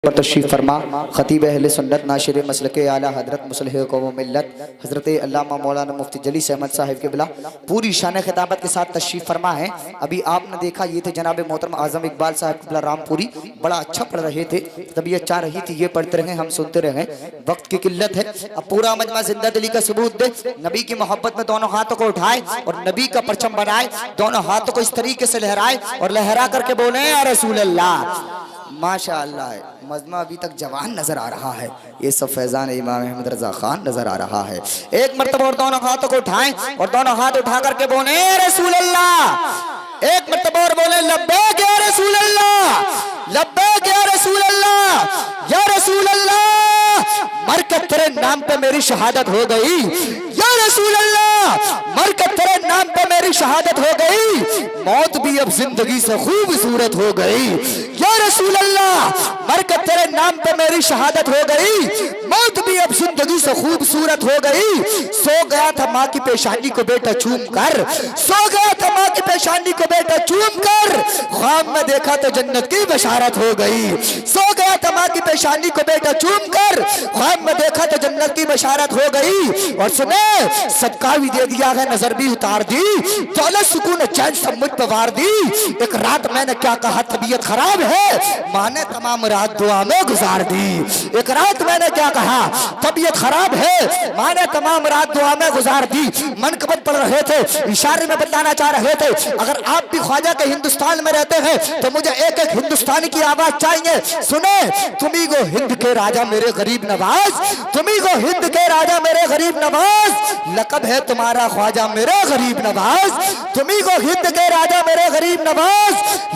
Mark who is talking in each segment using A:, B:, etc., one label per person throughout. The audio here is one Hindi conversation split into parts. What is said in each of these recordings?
A: पर तशरीफ़ फरमा ख़तीब अहले सुन्नत नाशिर मसलके आला हज़रत मुसलिह कौम मिल्लत हज़रत अल्लामा मौलाना मुफ्ती जली अहमद साहिब के बिला पूरी शान खिताबत के साथ तशरीफ़ फरमा है। अभी आपने देखा ये थे जनाब मोहतरम आज़म इकबाल साहब के बिला रामपुरी, बड़ा अच्छा पढ़ रहे थे, तबीयत चाह रही थी ये पढ़ते रहे, हम सुनते रहे, वक्त की किल्लत है। अब पूरा मजमा जिंदा दिली का सबूत दे, नबी की मोहब्बत में दोनों हाथों को उठाए और नबी का परचम बनाए, दोनों हाथों को इस तरीके से लहराए और लहरा करके बोले या रसूल अल्लाह। माशाअल्लाह मजमा अभी तक जवान नजर आ रहा है, ये सब फैजान इमाम अहमद रजा खान नजर आ रहा है। एक मर्तबा और दोनों हाथों को उठाएं और दोनों हाथ उठा करके बोले रसूल अल्लाह। एक मर्तबा और बोले लब्बैक या रसूल अल्लाह, लब्बैक या रसूल अल्लाह, या रसूल अल्लाह मरकर तेरे नाम पे मेरी शहादत हो गई, या रसूल अल्लाह मरकर तेरे नाम पे मेरी शहादत हो गई, मौत भी अब जिंदगी से खूबसूरत हो गई, या रसूल अल्लाह मरकर तेरे नाम पे मेरी शहादत हो गई, मौत भी अब जिंदगी से खूबसूरत हो गई। सो गया था माँ की पेशानी को बेटा चूम कर, सो गया था माँ की पेशानी को बेटा चूम कर, ख्वाब में देखा तो जन्नत की बशारत हो गई। सो गया था माँ की पेशानी को बेटा चूम कर, ख्वाब में देखा तो जन्नत की बशारत हो गई। और सुने सदका भी दे दिया है, नजर भी उतार दी, दौलत सुकून चैन सब मुझ पर वार दी। एक रात मैंने क्या कहा तबीयत खराब है, माँ ने तमाम रात दुआ में गुजार दी। एक रात मैंने क्या कहा तबीयत खराब है, माँ ने तमाम रात दुआ में गुजार दी। मनकबत पढ़ रहे थे, इशारे में बताना चाह रहे थे अगर आप भी ख्वाजा के हिंदुस्तान में रहते हैं तो मुझे एक एक हिंदुस्तानी की आवाज चाहिए। सुने तुम्ही को हिंद के राजा मेरे गरीब नवाज, तुम्ही को हिंद के राजा मेरे गरीब नवाज, लकब है तुम्हारा ख्वाजा मेरे गरीब नवाज। तुम्ही को हिंद के राजा मेरे गरीब नवाज,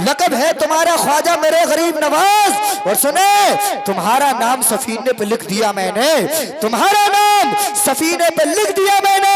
A: लकब है तुम्हारा ख्वाजा मेरे गरीब नवाज। और सुने तुम्हारा नाम सफीने पे लिख दिया मैंने, तुम्हारा नाम सफीने पे लिख दिया मैंने,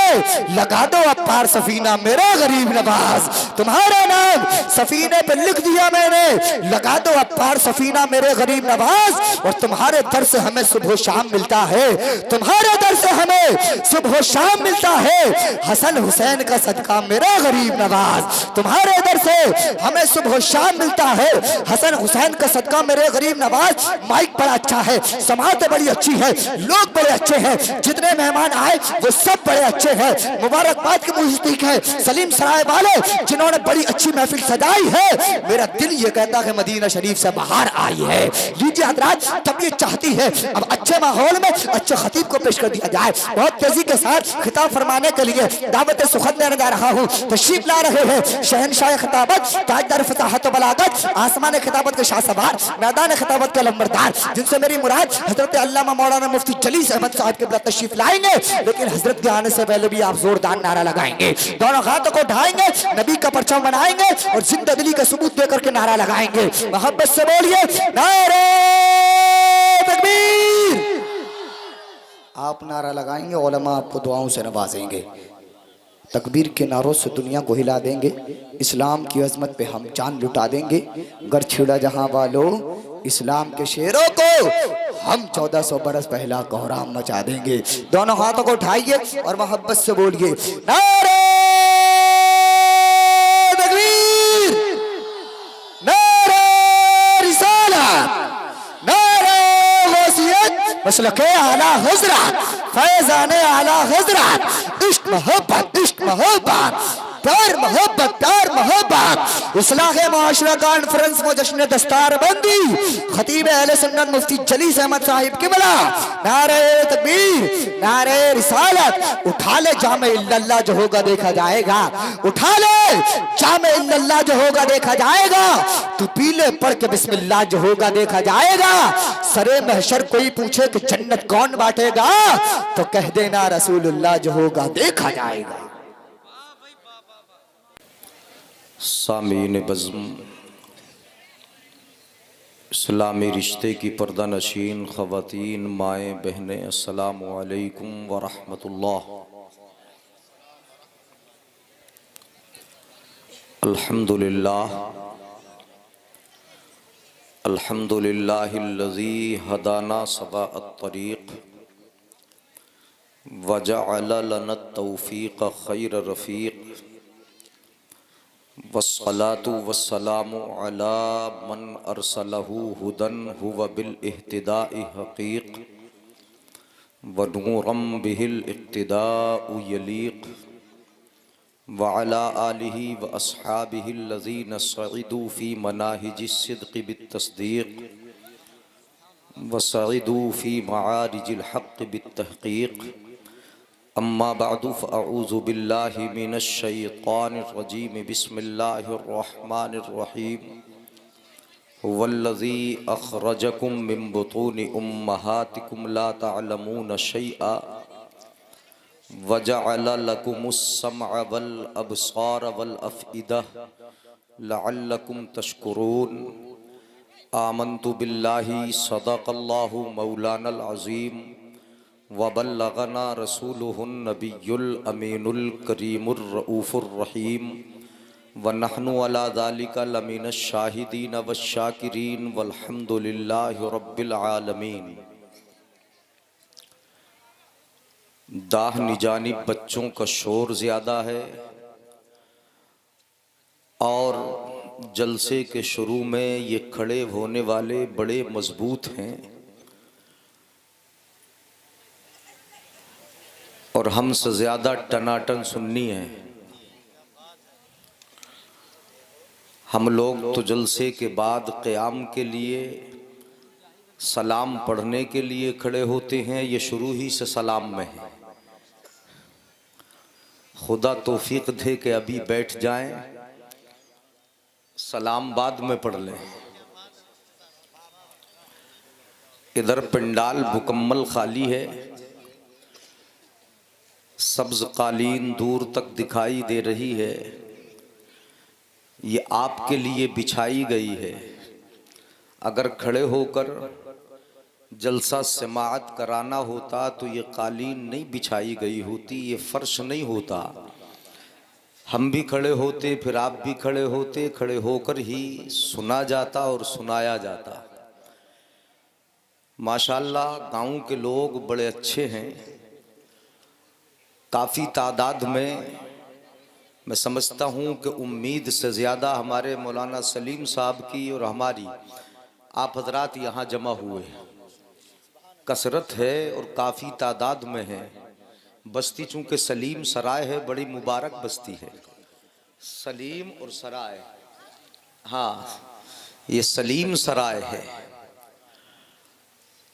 A: लगा दो अब पार सफीना मेरा गरीब नवाज। तुम्हारा नाम सफीने पे लिख दिया मैंने, लगा दो अब पार सफीना मेरे गरीब नवाज। और तुम्हारे दर से हमें सुबह शाम मिलता है, तुम्हारे दर से हमें सुबह शाम मिलता है, हसन हुसैन का सदका मेरा गरीब नवाज। तुम्हारे दर से हमें सुबह शाम मिलता है, हसन हुसैन का सदका मेरे गरीब नवाज। माइक बड़ा अच्छा है, समात बड़ी अच्छी है, लोग बड़े अच्छे हैं, जितने मेहमान आए वो सब बड़े अच्छे हैं। मुबारकबाद की मुस्तहिक है सलीम सराय वाले जिन्होंने बड़ी अच्छी महफिल सजाई है। मेरा दिल ये कहता है मदीना शरीफ से बाहर आई है। लीजिए हजरात, तबीयत चाहती है अब अच्छे माहौल में अच्छे खतीब को पेश कर दिया जाए। बहुत तेजी के साथ खिताब फरमाने के लिए दावत सुखद लेने जा रहा हूँ। तशरीफ ला रहे हैं शहनशाह खिताबत, ताजदार फसाहत व बलागत, आसमान खिताबत के शाहसवार, मैदान खिताबत के लंबरदार, जिनसे मेरी मुराद हजरत अल्लामा मौलाना मुफ्ती जली अहमद साहब के बिला तशरीफ लाएंगे। लेकिन हजरत के आने से पहले भी आप जोरदार नारा लगाएंगे, दोनों हाथों को उठाएंगे, नबी का परचम बनाएंगे और जिंदा दिली का सबूत देकर के नारा लगाएंगे। मोहब्बत से बोलिए नारे तकबीर। आप नारा लगाएंगे, उलमा आपको दुआओं से नवाजेंगे, तकबीर के नारों से दुनिया को हिला देंगे, इस्लाम की अजमत पे हम जान लुटा देंगे। गर छिड़ा जहां वालों इस्लाम के शेरों को हम 1400 बरस पहला कोहराम मचा देंगे। दोनों हाथों को उठाइए और मोहब्बत से बोलिए नारे तकबीर, नारे रिसालत, नारे गौसियत, मसलके आला हज़रत, फैज़ाने आला हज़रत, इश्क मोहब्बत, इश्क मोहब्बत, प्यार मोहब्बत, प्यार मोहब्बत। इस्लाह माशरा कॉन्फ्रेंस में जश्न दस्तार बंदी खतीब अहले सुन्नत मुफ्ती जली अहमद साहिब की बला नारे तकबीर, नारे रिसालत। उठा ले जामे इल्लल्लाह जो होगा देखा जाएगा, उठा ले जामे इल्लल्लाह जो होगा देखा जाएगा, तू पीले पढ़ के बिस्मिल्लाह जो होगा देखा जाएगा। सरे महशर कोई पूछे कि जन्नत कौन बांटेगा, तो कह देना रसूलुल्लाह जो होगा देखा जाएगा।
B: सामीन बज़्म, इस्लामी रिश्ते की पर्दा नशीन ख़वातीन, माएँ बहनें, अस्सलामु अलैकुम व रहमतुल्लाह। अल्हम्दुलिल्लाह, अल्हम्दुलिल्लाहिल्लज़ी हदाना सवाअत तरीक़ व जअल लना तौफ़ीक़ खैर रफ़ीक़ वस्सलातु वस्सलामु अला मन अरसलहु हुदन हुव बिल इह्तिदाइ हक़ीक़ व नूरम बिहिल इक़्तिदाउ यलीक़ व अला आलिहि व अस्हाबिहि लज़ीन सइदू फ़ी मनाहिजिस सिद्क़ि बित्तस्दीक़ व सइदू फ़ी मआरिजिल हक़्क़ि बित्तहक़ीक़। अम्मा बअदु फ़अऊज़ु बिल्लाहि मिनश शैतानिर रजीम बिस्मिल्लाहिर रहमानिर रहीम। हुवल्लज़ी अख़रजकुम मिन बुतूनि उम्महातिकुम ला तअलमून शैअ वजअल लकुमुस समअ वल अबसार वल अफ़इदा लअल्लकुम तशकुरून। आमन्तु बिल्लाहि सदक़ल्लाहु मौलानल अज़ीम व बल्लगना रसूलुहुन नबियुल अमीनुल करीमुर रऊफ़ुर रहीम व नहनु अला ज़ालिका लमिनश शाहिदीन वश्शाकिरीन वल्हम्दुलिल्लाहि रब्बिल आलमीन। दाहिनी जानिब बच्चों का शोर ज़्यादा है और जलसे के शुरू में ये खड़े होने वाले बड़े मजबूत हैं और हमसे ज़्यादा टनाटन सुन्नी है। हम लोग तो जलसे के बाद क़याम के लिए सलाम पढ़ने के लिए खड़े होते हैं, ये शुरू ही से सलाम में है। खुदा तौफीक दे कि अभी बैठ जाएं, सलाम बाद में पढ़ लें। इधर पंडाल मुकम्मल खाली है, सब्ज कालीन दूर तक दिखाई दे रही है। ये आपके लिए बिछाई गई है। अगर खड़े होकर जलसा समाअत कराना होता तो ये कालीन नहीं बिछाई गई होती, ये फर्श नहीं होता। हम भी खड़े होते, फिर आप भी खड़े होते, खड़े होकर ही सुना जाता और सुनाया जाता। माशाअल्लाह गांव के लोग बड़े अच्छे हैं। काफ़ी तादाद में मैं समझता हूँ कि उम्मीद से ज़्यादा हमारे मौलाना सलीम साहब की और हमारी आप हजरात यहाँ जमा हुए। कसरत है और काफ़ी तादाद में है। बस्ती चूँकि सलीम सराय है, बड़ी मुबारक बस्ती है। सलीम और सराय, हाँ ये सलीम सराय है।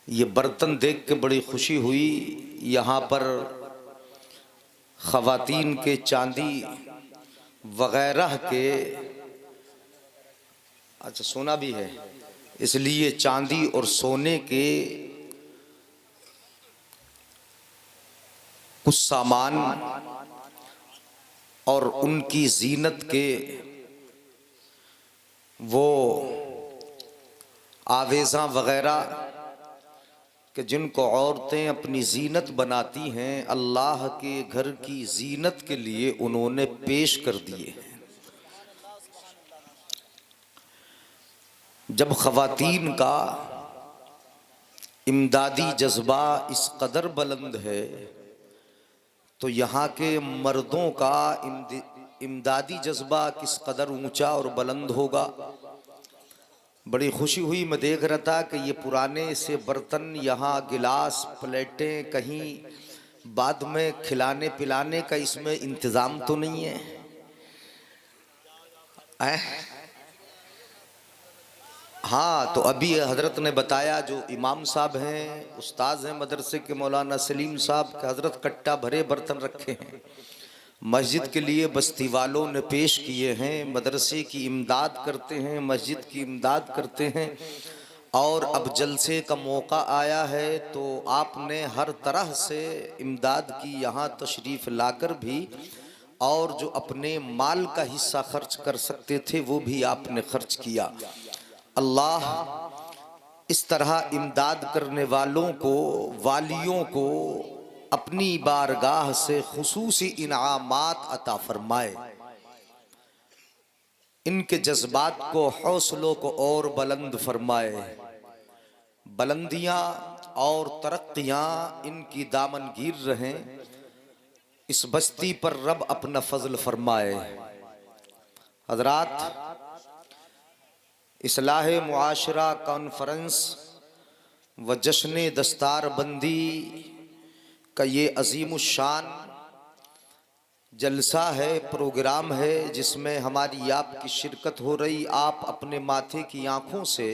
B: ये बर्तन देख के बड़ी खुशी हुई। यहाँ पर ख़वातीन के चांदी वगैरह के, अच्छा सोना भी है, इसलिए चांदी और सोने के कुछ सामान और उनकी जीनत के वो आवेज़ा वगैरह कि जिनको औरतें अपनी जीनत बनाती हैं, अल्लाह के घर की जीनत के लिए उन्होंने पेश कर दिए हैं। जब ख़वातीन का इमदादी जज्बा इस कदर बुलंद है तो यहाँ के मर्दों का इमदादी जज्बा किस कदर ऊंचा और बुलंद होगा। बड़ी खुशी हुई, मैं देख रहा था कि ये पुराने से बर्तन, यहाँ गिलास प्लेटें, कहीं बाद में खिलाने पिलाने का इसमें इंतज़ाम तो नहीं है? हाँ, तो अभी हज़रत ने बताया, जो इमाम साहब हैं, उस्ताद हैं मदरसे के मौलाना सलीम साहब के, हज़रत कट्टा भरे बर्तन रखे हैं मस्जिद के लिए, बस्ती वालों ने पेश किए हैं। मदरसे की इमदाद करते हैं, मस्जिद की इमदाद करते हैं। और अब जलसे का मौका आया है तो आपने हर तरह से इमदाद की, यहाँ तशरीफ़ लाकर भी, और जो अपने माल का हिस्सा खर्च कर सकते थे वो भी आपने खर्च किया। अल्लाह इस तरह इमदाद करने वालों को, वालियों को अपनी बारगाह से खुसूसी इनामात अता फरमाए। इनके जज्बात को, हौसलों को और बुलंद फरमाए। बुलंदियाँ और तरक्कियाँ इनकी दामनगीर रहें। इस बस्ती पर रब अपना फजल फरमाए। हज़रात, इस्लाह मुआशरा कॉन्फ्रेंस व जश्न दस्तार बंदी का ये अजीमुशान जलसा है, प्रोग्राम है, जिसमें हमारी आपकी शिरकत हो रही। आप अपने माथे की आंखों से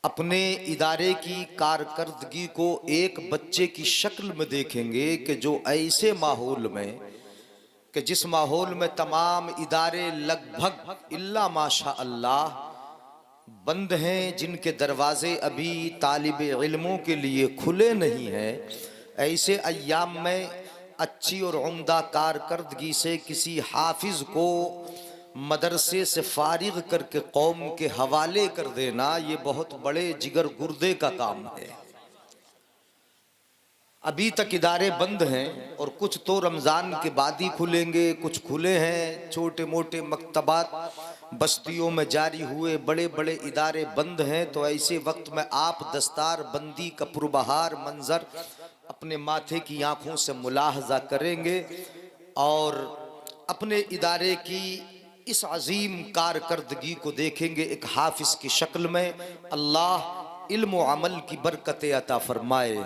B: अपने इदारे की कारकर्दगी को एक बच्चे की शक्ल में देखेंगे कि जो ऐसे माहौल में, कि जिस माहौल में तमाम इदारे लगभग इल्ला माशा अल्लाह बंद हैं, जिनके दरवाजे अभी तालिब इल्मों के लिए खुले नहीं हैं, ऐसे अय्याम में अच्छी और उम्दा कारकर्दगी से किसी हाफिज को मदरसे से फारिग करके कौम के हवाले कर देना, ये बहुत बड़े जिगर गुर्दे का काम है। अभी तक इदारे बंद हैं और कुछ तो रमज़ान के बाद ही खुलेंगे, कुछ खुले हैं। छोटे मोटे मकतबात बस्तियों में जारी हुए, बड़े बड़े इदारे बंद हैं। तो ऐसे वक्त में आप दस्तार बंदी का पुरबहार मंजर अपने माथे की आंखों से मुलाहजा करेंगे और अपने इदारे की इस अजीम कारकर्दगी को देखेंगे एक हाफिज की शक्ल में। अल्लाह इल्म व अमल की बरकतें अता फरमाए।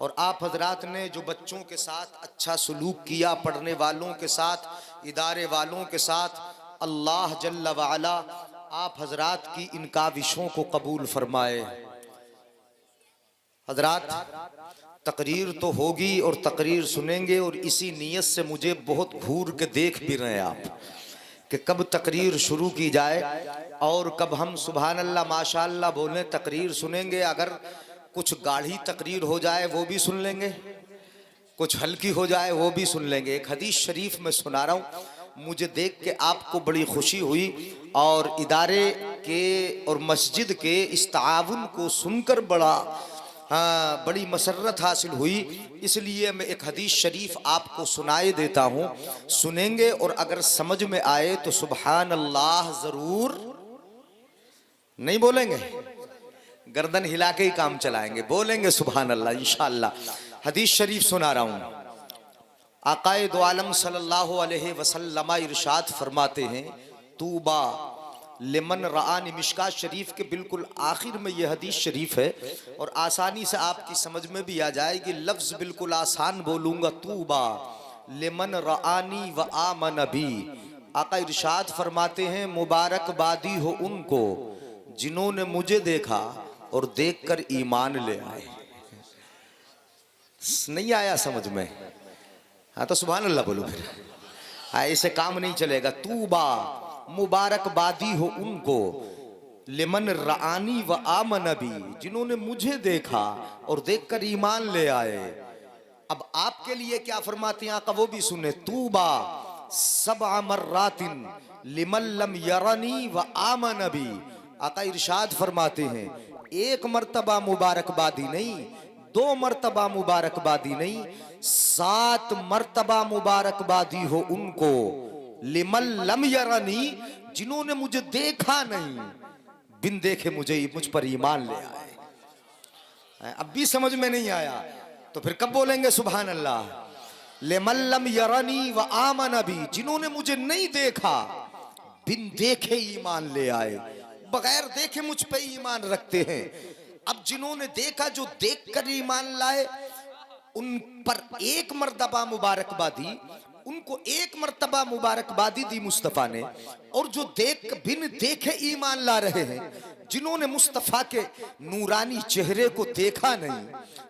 B: और आप हजरात ने जो बच्चों के साथ अच्छा सलूक किया, पढ़ने वालों के साथ, इदारे वालों के साथ, अल्लाह जल्ला व अला आप हजरात की इन काविशों को कबूल फरमाए। हजरात, तकरीर तो होगी और तकरीर सुनेंगे, और इसी नीयत से मुझे बहुत घूर के देख भी रहे हैं आप कि कब तकरीर शुरू की जाए और कब हम सुभान अल्लाह माशाअल्लाह बोलें। तकरीर सुनेंगे, अगर कुछ गाढ़ी तकरीर हो जाए वो भी सुन लेंगे, कुछ हल्की हो जाए वो भी सुन लेंगे। एक हदीस शरीफ में सुना रहा हूँ, मुझे देख के आपको बड़ी खुशी हुई और इदारे के और मस्जिद के इस ताउन को सुनकर बड़ी मसरत हासिल हुई। इसलिए मैं एक हदीस शरीफ आपको सुनाए देता हूँ, सुनेंगे और अगर समझ में आए तो सुभान अल्लाह जरूर नहीं बोलेंगे, गर्दन हिला के ही काम चलाएंगे, बोलेंगे सुभान अल्लाह इंशाअल्लाह। हदीस शरीफ सुना रहा हूँ। आकाए दो आलम सल्लल्लाहु अलैहि वसल्लम इरशाद फरमाते हैं, तूबा लिमन रआनी। मिशकात शरीफ के बिल्कुल आखिर में यह हदीस शरीफ है और आसानी से आपकी समझ में भी आ जाएगी। लफ्ज बिल्कुल आसान बोलूंगा, तूबा लिमन रआनी व आमन भी। आका इरशाद फरमाते हैं, मुबारकबादी हो उनको जिन्होंने मुझे देखा और देखकर ईमान ले आए। नहीं आया समझ में? हाँ तो सुभान अल्लाह बोलो फिर, ऐसे काम नहीं चलेगा। तूबा मुबारकबादी हो उनको लिमन रआनी व आमन भी, जिन्होंने मुझे देखा और देखकर ईमान ले आए। अब आपके लिए क्या फरमाते हैं आका, वो भी सुने। तूबा सबअ मर्रातिन लिमन लम यरनी व आमन भी। आका इरशाद फरमाते हैं, एक मर्तबा मुबारकबादी नहीं, 2 मर्तबा मुबारकबादी नहीं, 7 मर्तबा मुबारकबादी हो उनको लिमन लम यरनी, जिन्होंने मुझे देखा नहीं, बिन देखे मुझ पर ईमान ले आए। अब भी समझ में नहीं आया तो फिर कब बोलेंगे सुभान अल्लाह? लिमन लम यरनी व आमन भी, जिन्होंने मुझे नहीं देखा बिन देखे ईमान ले आए, बगैर देखे मुझ पे ईमान रखते हैं। अब जिन्होंने देखा, जो देखकर ईमान लाए, उन पर एक मर्तबा मुबारकबादी, उनको एक मर्तबा मुबारकबादी दी मुस्तफ़ा ने। और जो बिन देखे ईमान ला रहे हैं, जिन्होंने मुस्तफ़ा के नूरानी चेहरे को देखा नहीं,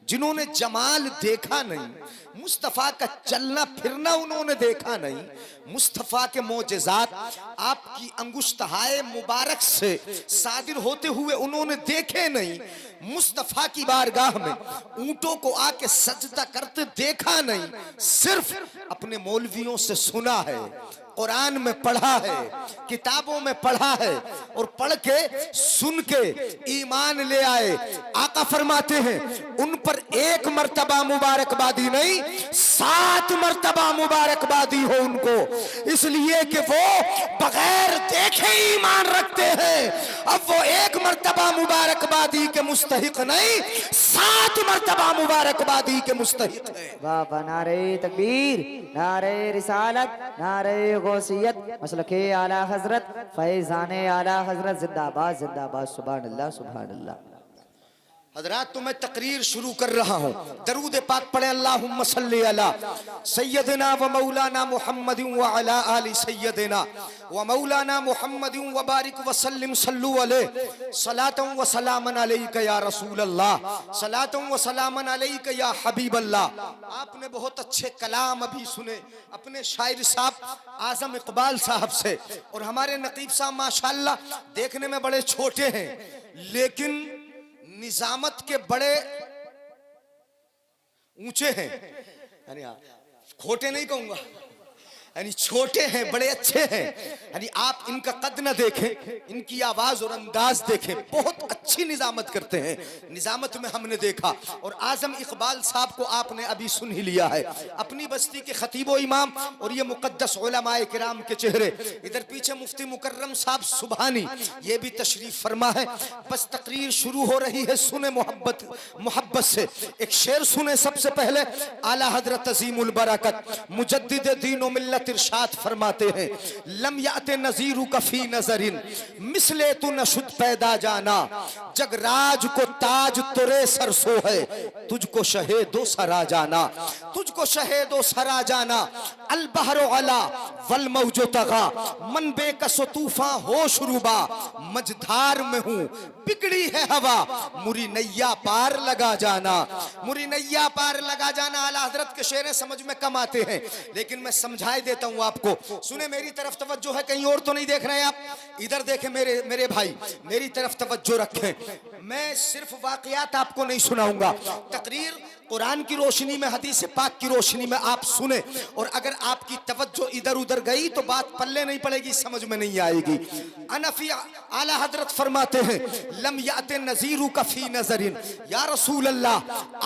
B: जिन्होंने जमाल देखा नहीं, मुस्तफ़ा का चलना फिरना उन्होंने देखा नहीं, मुस्तफ़ा के मोजेज़ात आपकी अंगुश्तहाए मुबारक से सादिर होते हुए उन्होंने देखे नहीं, मुस्तफ़ा की बारगाह में ऊंटों को आके सजदा करते देखा नहीं, सिर्फ अपने मौलवियों से सुना है, कुरान में पढ़ा है, किताबों में पढ़ा है और पढ़ के सुन के ईमान ले आए। आका फरमाते हैं, उन पर एक मर्तबा मुबारकबादी नहीं, 7 मर्तबा मुबारकबादी हो उनको, इसलिए कि वो बगैर देखे ईमान रखते हैं। अब वो एक मर्तबा मुबारकबादी के मुस्तहिक नहीं, 7 मर्तबा मुबारकबादी के मुस्तहिक है।
C: वाह, नारे तकबीर, नारे रिसालत, नारे
A: गौसियत मसलके आला हजरत फैजान आला हजरत जिंदाबाद जिंदाबाद सुभान अल्लाह सुभान अल्लाह।
B: हजरात तो मैं तकरीर शुरू कर रहा हूँ, दरूद पाक पढ़े अल्लाहुम्मा सल्ली अला सैयदना व मौलाना मुहम्मदिन व अला आलि सैयदना व मौलाना मुहम्मदिन व बारिक व सल्लिम सल्लु अलैहि सलातन व सलामन अलैका या रसूल अल्लाह सलातन व सलामन अलैका या हबीब अल्लाह। आपने बहुत अच्छे कलाम अभी सुने अपने शायर साहब आजम इकबाल साहब से, और हमारे नकीब साहब माशाअल्लाह देखने में बड़े छोटे हैं लेकिन निजामत के बड़े ऊंचे हैं, यानी खोटे नहीं कहूंगा, यानी छोटे हैं बड़े अच्छे हैं। यानी आप इनका कद न देखें, इनकी आवाज और अंदाज देखें, बहुत अच्छी निजामत करते हैं। निजामत में हमने देखा, और आजम इकबाल साहब को आपने अभी सुन ही लिया है, अपनी बस्ती के खतीबो इमाम और ये मुकद्दस उलमाए किराम के चेहरे। इधर पीछे मुफ्ती मुकर्रम साहब सुबहानी ये भी तशरीफ फरमा है। बस तकरीर शुरू हो रही है, सुने मोहब्बत से एक शेर सुने। सबसे पहले आला हजरत अजीमुल बरकत मुजद्दिद दीन व मिल्लत इरशाद फरमाते हैं, लम याते नजीरू कफी नजरिन मिसले तू नशुद पैदा जाना, जग राज को ताज तुरे सरसो है, तुझको शहेदो सरा जाना, तुझको शहेदो सरा जाना। अल बहरो अला वल मौजो तगा मन बेकसो तूफान होश रुबा, मझधार में हूँ बिगड़ी है हवा, मुरी नैया पार लगा जाना, मुरी नैया पार लगा जाना। आला हजरत के शेर समझ में कम आते हैं लेकिन मैं समझाई देता हूं आपको। सुने, मेरी तरफ तवज्जो है, कहीं और तो नहीं देख रहे हैं आप, इधर देखें मेरे भाई, मेरी तरफ तवज्जो रखें। मैं सिर्फ वाकयात आपको नहीं सुनाऊंगा, तकरीर कुरान की रोशनी में, हदीस पाक की रोशनी में आप सुने, और अगर आपकी तवज्जो इधर उधर गई तो बात पल्ले नहीं पड़ेगी, समझ में नहीं आएगी। अनफी आला हजरत फरमाते हैं, लम याते नजीरू कफी नजरिन, या रसूल अल्लाह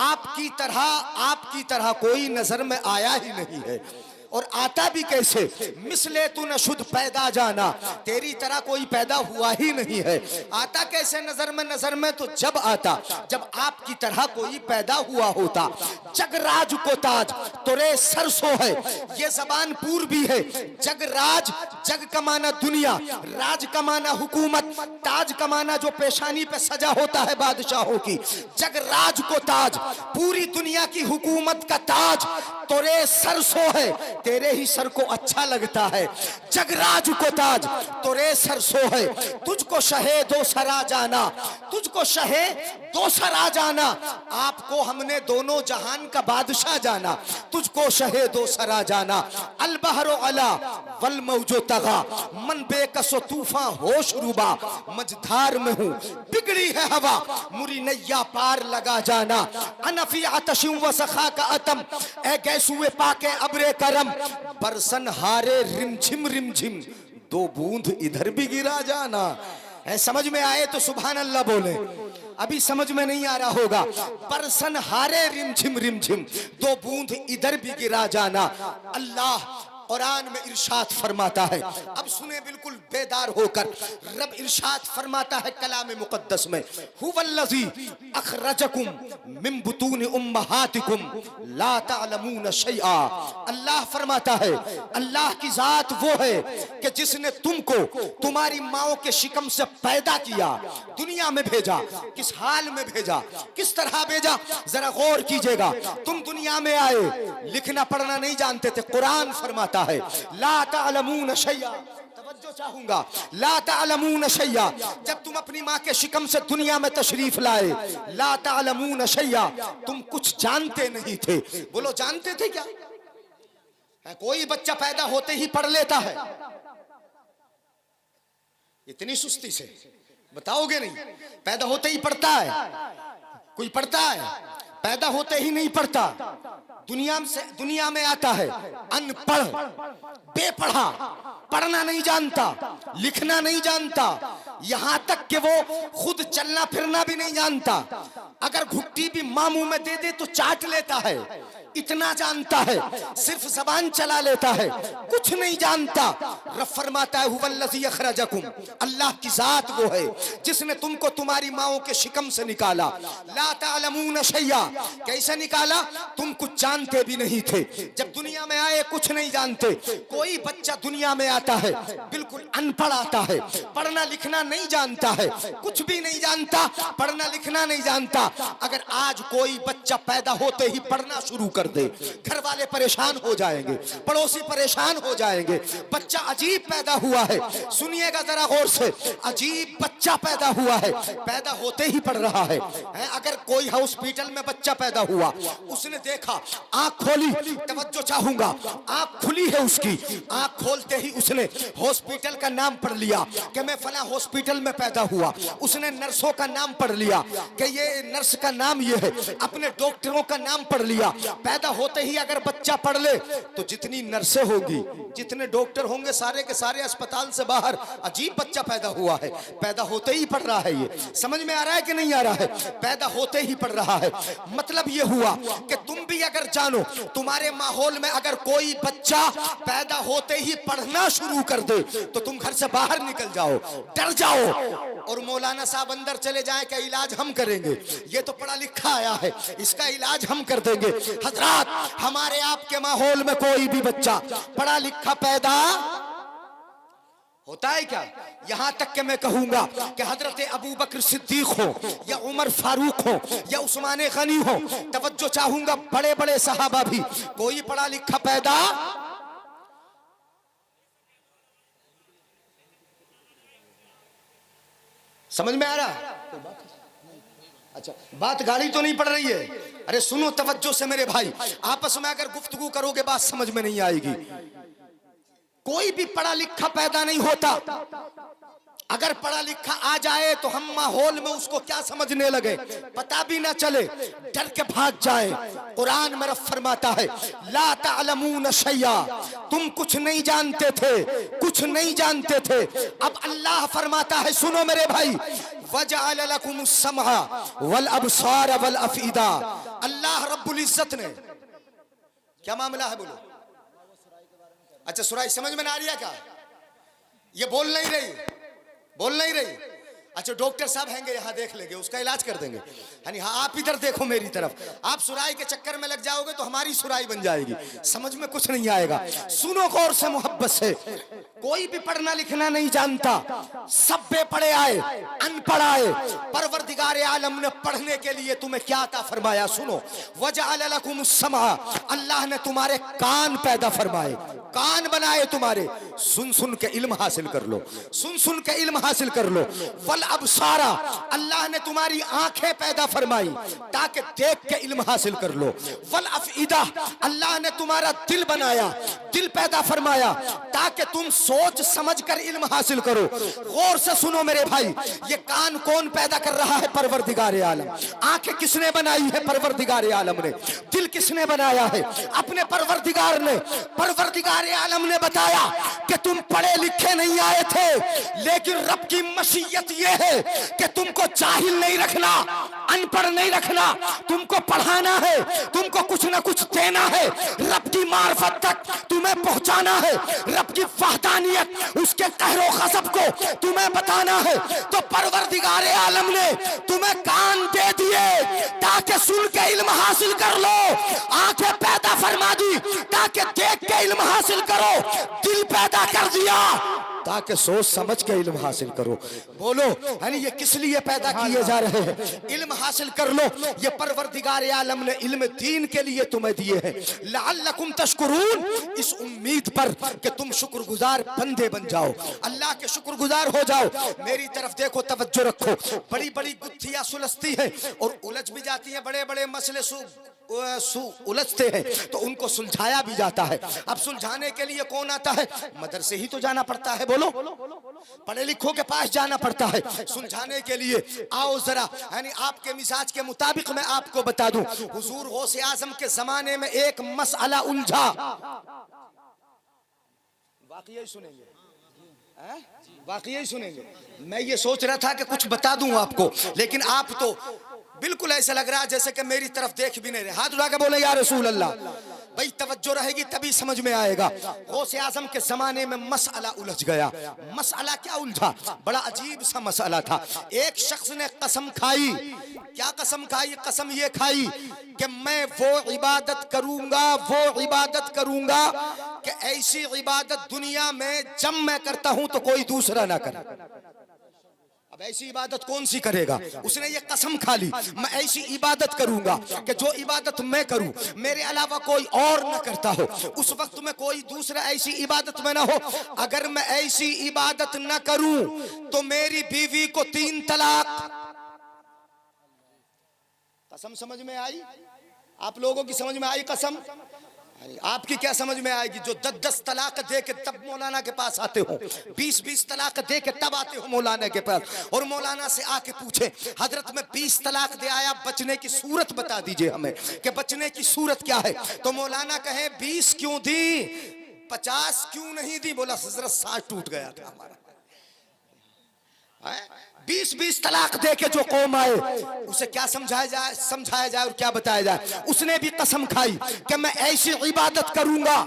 B: आपकी तरह कोई नजर में आया ही नहीं है, और आता भी कैसे, मिसले तू नशुद पैदा जाना, तेरी तरह कोई पैदा हुआ ही नहीं है। आता कैसे नजर में तो जब आता जब आपकी तरह कोई पैदा हुआ होता। जग राज को ताज तुरे सरसो है, ये जबान पूर्वी है। जग राज, जग कमाना दुनिया, राज कमाना हुकूमत, ताज कमाना जो पेशानी पे सजा होता है बादशाहों की। जग राज को ताज, पूरी दुनिया की हुकूमत का ताज तुरे सरसो है, तेरे ही सर को अच्छा लगता है। जगराज को ताज तुरे सरसो है, तुझको शहे दो सरा जाना, तुझको शहे दो सरा जाना। आपको हमने दोनों जहान का बादशाह जाना, तुझको शहे दो सरा जाना। अल बहरो अला वल मौजो तगा मन बेकसो तूफान होश रुबा, मझधार में हूँ बिगड़ी है हवा, मुरी नैया पार लगा जाना। अनफी आतशिम व सखा का अतम, ए गैसुए पाके अब्रे करम, बरसन हारे रिमझिम दो बूंद इधर भी गिरा जाना। समझ में आए तो सुभान अल्लाह बोले, अभी समझ में नहीं आ रहा होगा। बरसन हारे रिमझिम दो बूंद इधर भी गिरा जाना। अल्लाह कुरान में इरशाद फरमाता है, अब सुने बिल्कुल बेदार होकर, रब इरशाद फरमाता है कलाम मुकद्दस में, हुवल्लज़ी अखरजकुम मिन बुतून उम्महातिकुम ला तअलमून शैआ। अल्लाह फरमाता है, अल्लाह की जात वो है कि जिसने तुमको तुम्हारी माओ के शिकम से पैदा किया, दुनिया में भेजा। किस हाल में भेजा, किस तरह भेजा, जरा गौर कीजिएगा। तुम दुनिया में आए, लिखना पढ़ना नहीं जानते थे, कुरान फरमाता है ला तअलमून शैया, तवज्जो चाहूंगा, ला तअलमून शैया। जब तुम अपनी माँ के शिकम से दुनिया में तशरीफ लाए, ला तअलमून शैया, तुम कुछ जानते नहीं थे। बोलो जानते थे क्या? कोई बच्चा पैदा होते ही पढ़ लेता है, इतनी सुस्ती से बताओगे नहीं? पैदा होते ही पढ़ता है कोई? पढ़ता है? पैदा होते ही नहीं पढ़ता, दुनिया में आता है अनपढ़, बेपढ़ा, पढ़ना नहीं जानता, लिखना नहीं जानता, यहां तक कि वो खुद चलना फिरना भी नहीं जानता। अगर घुट्टी भी मां मुंह में दे दे तो चाट लेता है।
C: इतना जानता है, सिर्फ जबान चला लेता है, कुछ नहीं जानता। रब फरमाता है हुवल्लज़ी अखरजकुम, अल्लाह की जात वो है जिसने तुमको तुम्हारी माओं के शिकम से निकाला। ला तालमून शैया, कैसे निकाला? तुम कुछ जानते भी नहीं थे, जब दुनिया में आए कुछ नहीं जानते। कोई बच्चा दुनिया में आता है बिल्कुल अनपढ़ आता है, पढ़ना लिखना नहीं जानता है, कुछ भी नहीं जानता, पढ़ना लिखना नहीं जानता। अगर आज कोई बच्चा पैदा होते ही पढ़ना शुरू कर दे, घर वाले परेशान हो जाएंगे, पड़ोसी परेशान हो जाएंगे। बच्चा अजीब पैदा हुआ है, सुनिएगा जरा गौर से, अजीब बच्चा पैदा हुआ है, पैदा होते ही पढ़ रहा है। अगर कोई हॉस्पिटल में बच्चा पैदा हुआ, उसने देखा, आंख खोली, तवज्जो चाहूंगा, आंख खुली है उसकी, आंख खोलते ही उसने हॉस्पिटल का नाम पढ़ लिया कि मैं फला हॉस्पिटल में पैदा हुआ। उसने नर्सों का नाम पढ़ लिया कि ये नर्स का नाम ये है, अपने डॉक्टरों का नाम पढ़ लिया। पैदा होते ही अगर बच्चा पढ़ ले तो जितनी नर्सें होंगी, जितने डॉक्टर होंगे, सारे के सारे अस्पताल से बाहर। अजीब बच्चा पैदा हुआ है, पैदा होते ही पढ़ रहा है। ये समझ में आ रहा है कि नहीं आ रहा है? पैदा होते ही पढ़ रहा है। मतलब ये हुआ कि तुम भी अगर जानो तुम्हारे माहौल में अगर कोई बच्चा पैदा होते ही पढ़ना शुरू कर दे तो तुम घर से बाहर निकल जाओ, डर जाओ और मौलाना साहब अंदर चले जाएं कि इलाज हम करेंगे, ये तो पढ़ा लिखा आया है, इसका इलाज हम कर देंगे। हजरात, हमारे आपके माहौल में कोई भी बच्चा पढ़ा लिखा पैदा होता है क्या? यहां तक कि मैं कहूंगा कि हजरत अबू बकर सिद्दीक हो या उमर फारूक हो या उस्मान गनी हो, तवज्जो चाहूंगा, बड़े बड़े सहाबा भी, कोई पढ़ा लिखा पैदा समझ में आ रहा? अच्छा, बात गाड़ी तो नहीं पड़ रही है? अरे सुनो तवज्जो से मेरे भाई, आपस में अगर गुफ्तगू करोगे बात समझ में नहीं आएगी। कोई भी पढ़ा लिखा पैदा नहीं होता। अगर पढ़ा लिखा आ जाए तो हम माहौल में उसको क्या समझने लगे, पता भी ना चले, डर के भाग जाए। कुरान में रब फरमाता है ला तालमून शैया, तुम कुछ नहीं जानते थे, कुछ नहीं जानते थे। अब अल्लाह फरमाता है, सुनो मेरे भाई, वजअल लकुमुस समअ वल अबसार वल अफइदा। अल्लाह रब्बुल इज्जत ने, क्या मामला है बोलो? अच्छा, सुराई समझ में ना आ रही है क्या? ये बोल नहीं रही, बोल नहीं रही। अच्छा, डॉक्टर साहब हैंगे यहाँ, देख लेंगे, उसका इलाज कर देंगे। यानी हाँ, आप इधर देखो मेरी तरफ, आप सुराई के चक्कर में लग जाओगे तो हमारी सुराई बन जाएगी, समझ में कुछ नहीं आएगा। सुनो गौर से, मोहब्बत से, कोई भी पढ़ना लिखना नहीं जानता, सब बेपढ़े आए, अनपढ़ आए, परवरदिगार आलम ने पढ़ने के लिए तुम्हें क्या अता फरमाया? सुनो, वजअल लकुमुस समअ, अल्लाह ने तुम्हारे कान पैदा फरमाए, कान बनाए तुम्हारे, सुन सुन के इल्म हासिल कर लो, सुन सुन के इल्म हासिल कर लो। वल अबसारा, अल्लाह ने तुम्हारी आंखें पैदा फरमाई ताकि देख के इल्म हासिल कर लो। वल अफइदा, अल्लाह ने तुम्हारा दिल बनाया, दिल पैदा फरमाया ताकि तुम सोच समझ कर इल्म हासिल करो। गौर से सुनो मेरे भाई, ये कान कौन पैदा कर रहा है? परवरदिगार आलम। आंखें किसने बनाई है? परवरदिगार आलम ने। दिल किसने बनाया है? अपने परवरदिगार ने। परवरदिगार आलम ने बताया कि तुम पढ़े लिखे नहीं आए थे, लेकिन रब की मशीयत ये है कि तुमको जाहिल नहीं रखना, अनपढ़ नहीं रखना, तुमको पढ़ाना है, तुमको कुछ ना कुछ देना है, रब की मार्फत तक तुम्हें पहुंचाना है, रब की वहदानियत, उसके कहरो ग़ज़ब को तुम्हें बताना है। तो परवरदिगार आलम ने तुम्हें कान दे दिए ताकि सुन के इल्म हासिल कर लो, आंखें पैदा फरमा दी ताकि देख के इल्म हासिल करो, दिल पैदा कर दिया ताकि सोच समझ के इल्म हासिल करो। बोलो, यानी ये किस लिए पैदा किए जा रहे हैं? इल्म हासिल कर लो। ये परवरदिगार आलम ने इल्म दीन के लिए तुम्हें दिए हैं, लअल्लकुम तशकुरून, इस उम्मीद पर कि तुम शुक्रगुजार बंदे बन जाओ, अल्लाह के शुक्रगुजार हो जाओ। मेरी तरफ देखो, तवज्जो रखो, बड़ी बड़ी गुत्थियां सुलझती हैं और उलझ भी जाती हैं, बड़े बड़े मसले उलझते हैं तो उनको सुलझाया भी जाता है। अब सुलझाने के लिए कौन आता है? मदरसे ही तो जाना पड़ता है, बोलो, पढ़े लिखों के पास जाना पड़ता है सुलझाने के लिए। आओ जरा, यानी आपके मिजाज के मुताबिक मैं आपको बता दूं, हुजूर गौसे आजम के जमाने में एक मसला उलझा, वाकई सुनेंगे, वाकई सुनेंगे। मैं ये सोच रहा था कि कुछ बता दूं आपको, लेकिन आप तो बिल्कुल ऐसा लग रहा है जैसे कि मेरी तरफ देख भी नहीं रहे। हाथ उठा के बोले या रसूल अल्लाह। भाई तवज्जो रहेगी तभी समझ में आएगा। गौसे आजम के जमाने में मसला उलझ गया। मसला क्या उलझा? बड़ा अजीब सा मसला था। एक शख्स ने कसम खाई। क्या कसम खाई? कसम ये खाई कि मैं वो इबादत करूंगा कि ऐसी इबादत दुनिया में जब मैं करता हूं तो कोई दूसरा ना करे। अब ऐसी इबादत कौन सी करेगा? उसने ये कसम खा ली, मैं ऐसी इबादत करूंगा कि जो इबादत मैं करूं मेरे अलावा कोई और न करता हो। उस वक्त में कोई दूसरा ऐसी इबादत में ना हो। अगर मैं ऐसी इबादत न करूं तो मेरी बीवी को 3 तलाक। कसम समझ में आई? आप लोगों की समझ में आई कसम? आपकी क्या समझ में आएगी? जो 10-10 तलाक दे के तब मौलाना के पास आते हो, 20-20 तलाक दे के तब आते हो मौलाना के पास, और मौलाना से आके पूछे हजरत में 20 तलाक दे आया, बचने की सूरत बता दीजिए हमें कि बचने की सूरत क्या है। तो मौलाना कहे 20 क्यों दी, 50 क्यों नहीं दी? बोला हजरत 60 टूट गया था हमारा। 20-20 तलाक दे के जो कौम आए उसे क्या समझाया जाए और क्या बताया जाए? उसने भी कसम खाई कि मैं ऐसी इबादत करूंगा,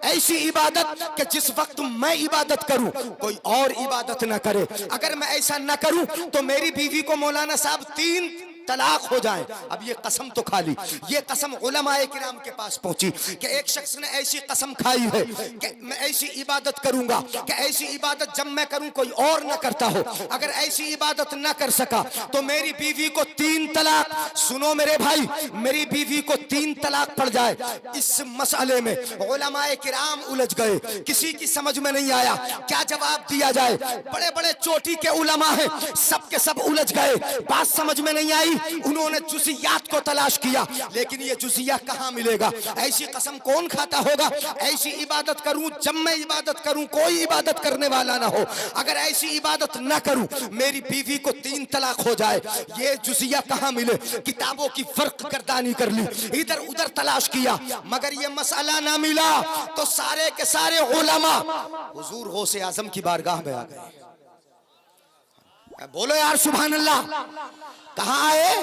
C: ऐसी इबादत कि जिस वक्त मैं इबादत करूं कोई और इबादत ना करे। अगर मैं ऐसा ना करूं तो मेरी बीवी को मौलाना साहब 3 तलाक हो जाए। अब ये कसम तो खा ली। ये कसम उलमाए किराम के पास पहुंची कि एक शख्स ने ऐसी कसम खाई है कि मैं ऐसी इबादत करूंगा कि ऐसी इबादत जब मैं करूं कोई और ना करता हो। अगर ऐसी इबादत ना कर सका तो मेरी बीवी को 3 तलाक। सुनो मेरे भाई, मेरी बीवी को 3 तलाक पड़ जाए, इस मसले में उलमाए किराम उलझ गए। किसी की समझ में नहीं आया क्या जवाब दिया जाए। बड़े बड़े चोटी के उलमा है, सब के सब उलझ गए। बात समझ में नहीं आई। उन्होंने जुज़ियात को तलाश किया, लेकिन ये जुज़िया कहां मिलेगा? ऐसी कसम कौन खाता होगा? ऐसी इबादत करूं जब मैं इबादत करूं कोई इबादत करने वाला ना हो। अगर ऐसी इबादत ना करूं मेरी बीवी को 3 तलाक हो जाए, ये जुज़िया कहां मिले? किताबों की फर्क गर्दानी कर ली, इधर उधर तलाश किया, मगर ये मसला ना मिला। तो सारे के सारे उलमा हुजूर गौसे आजम की बारगाह में आ गए। बोलो यार सुभान अल्लाह। कहाँ आए?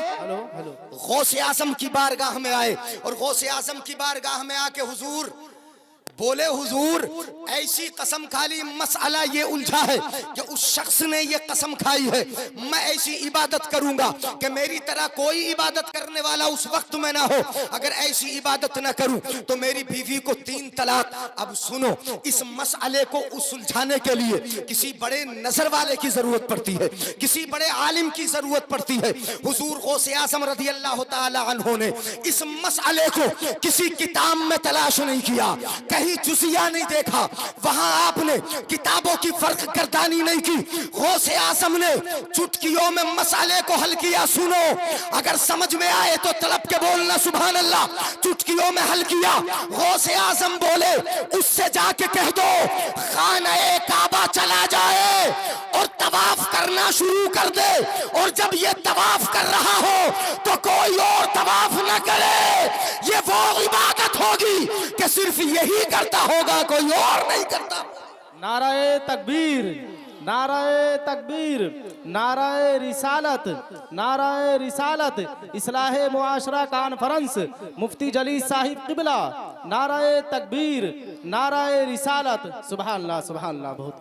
C: गौसे आजम की बारगाह में आए और गौसे आजम की बारगाह में आके हुजूर बोले, हुजूर ऐसी कसम खाली मसला ये उलझा है कि उस शख्स ने ये कसम खाई है मैं ऐसी इबादत करूंगा कि मेरी तरह कोई इबादत करने वाला उस वक्त में ना हो। अगर ऐसी इबादत ना करूं तो मेरी बीवी को 3 तलाक। अब सुनो, इस मसले को सुलझाने के लिए किसी बड़े नजर वाले की जरूरत पड़ती है, किसी बड़े आलिम की जरूरत पड़ती है। हुजूर गौसे आजम रज़ी अल्लाह तआला अन्हु ने इस मसले को किसी किताब में तलाश नहीं किया, कहीं जुज़िया नहीं देखा, वहां आपने किताबों की फर्क गर्दानी नहीं की। गौसे आजम ने चुटकियों में मसले को हल किया। सुनो, अगर समझ में आए तो तड़प के बोलना सुभान अल्लाह। चुटकियों में हल किया। गौसे आजम बोले, उससे जाके कह दो खाने काबा चला जाए और तवाफ करना शुरू कर दे, और जब ये तवाफ कर रहा हो तो कोई और तवाफ न करे। ये वो इबादत होगी कि सिर्फ यही करता होगा, कोई और नहीं करता।
D: नाराए तकबीर, नाराए तकबीर, नाराए रिसालत, नाराए रिसालत, इस्लाहे मुआशरा कॉन्फ्रेंस, मुफ्ती जलील साहिब किबला, नाराए तकबीर, नाराए रिसालत। सुभान अल्लाह, सुभान अल्लाह। बहुत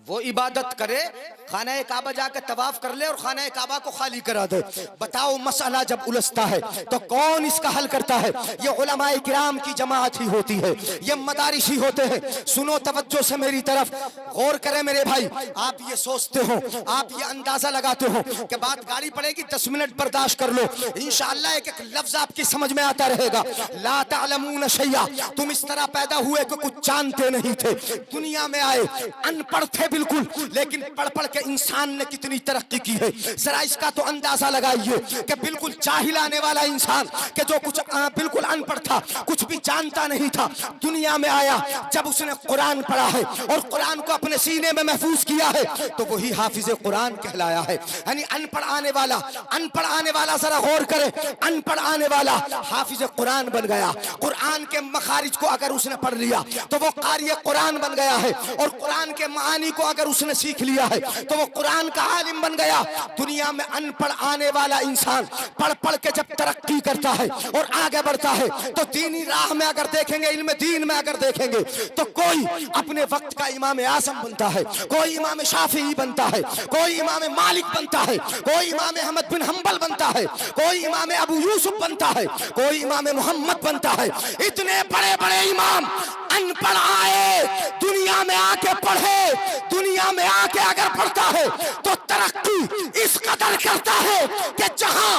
C: वो इबादत करे, खाना काबा जाकर तवाफ कर ले और खाना काबा को खाली करा दे। बताओ मसला जब उलझता है तो कौन इसका हल करता है? ये उलमाए किराम की जमात ही होती है, ये मदारिस ही होते हैं। सुनो तवज्जो से मेरी तरफ गौर करें मेरे भाई। आप ये सोचते हो, आप ये अंदाजा लगाते हो कि बात गाड़ी पड़ेगी 10 मिनट बर्दाश्त कर लो, इंशाअल्लाह एक एक लफ्ज आपकी समझ में आता रहेगा। ला तअलमून शैया, तुम इस तरह पैदा हुए कि कुछ जानते नहीं थे, दुनिया में आए अनपढ़ थे बिल्कुल, लेकिन पढ़ पढ़ के इंसान ने कितनी तरक्की की है। जरा इसका तो अंदाजा लगाइए कि बिल्कुल जाहिल आने वाला इंसान कि जो कुछ बिल्कुल अनपढ़ था, कुछ भी जानता नहीं था, दुनिया में आया जब उसने कुरान पढ़ा है और कुरान को अपने सीने में महफूज किया है तो वही हाफिज कुरान कहलाया है। यानी अनपढ़ आने वाला जरा गौर करे, अनपढ़ आने वाला हाफिज कुरान बन गया। कुरान के मखारिज को अगर उसने पढ़ लिया तो वो कारी कुरान बन गया है, और कुरान के मानी को अगर उसने सीख लिया है तो वो कुरान का आलिम बन गया। दुनिया में अनपढ़ आने वाला इंसान पढ़ पढ़ के जब तरक्की करता है और आगे बढ़ता है तो दीनी राह में अगर देखेंगे, इल्म दीन में अगर देखेंगे तो कोई अपने वक्त का इमाम आज़म बनता है, कोई इमाम शाफी बनता है, कोई इमाम मालिक बनता है, कोई इमाम अहमद बिन हंबल बनता है, कोई इमाम अबू यूसुफ बनता है, कोई इमाम मोहम्मद बनता है। इतने बड़े बड़े इमाम अनपढ़ आए, दुनिया में आके पढ़े, दुनिया में आके अगर पढ़ता है तो तरक्की इस कदर करता है कि जहां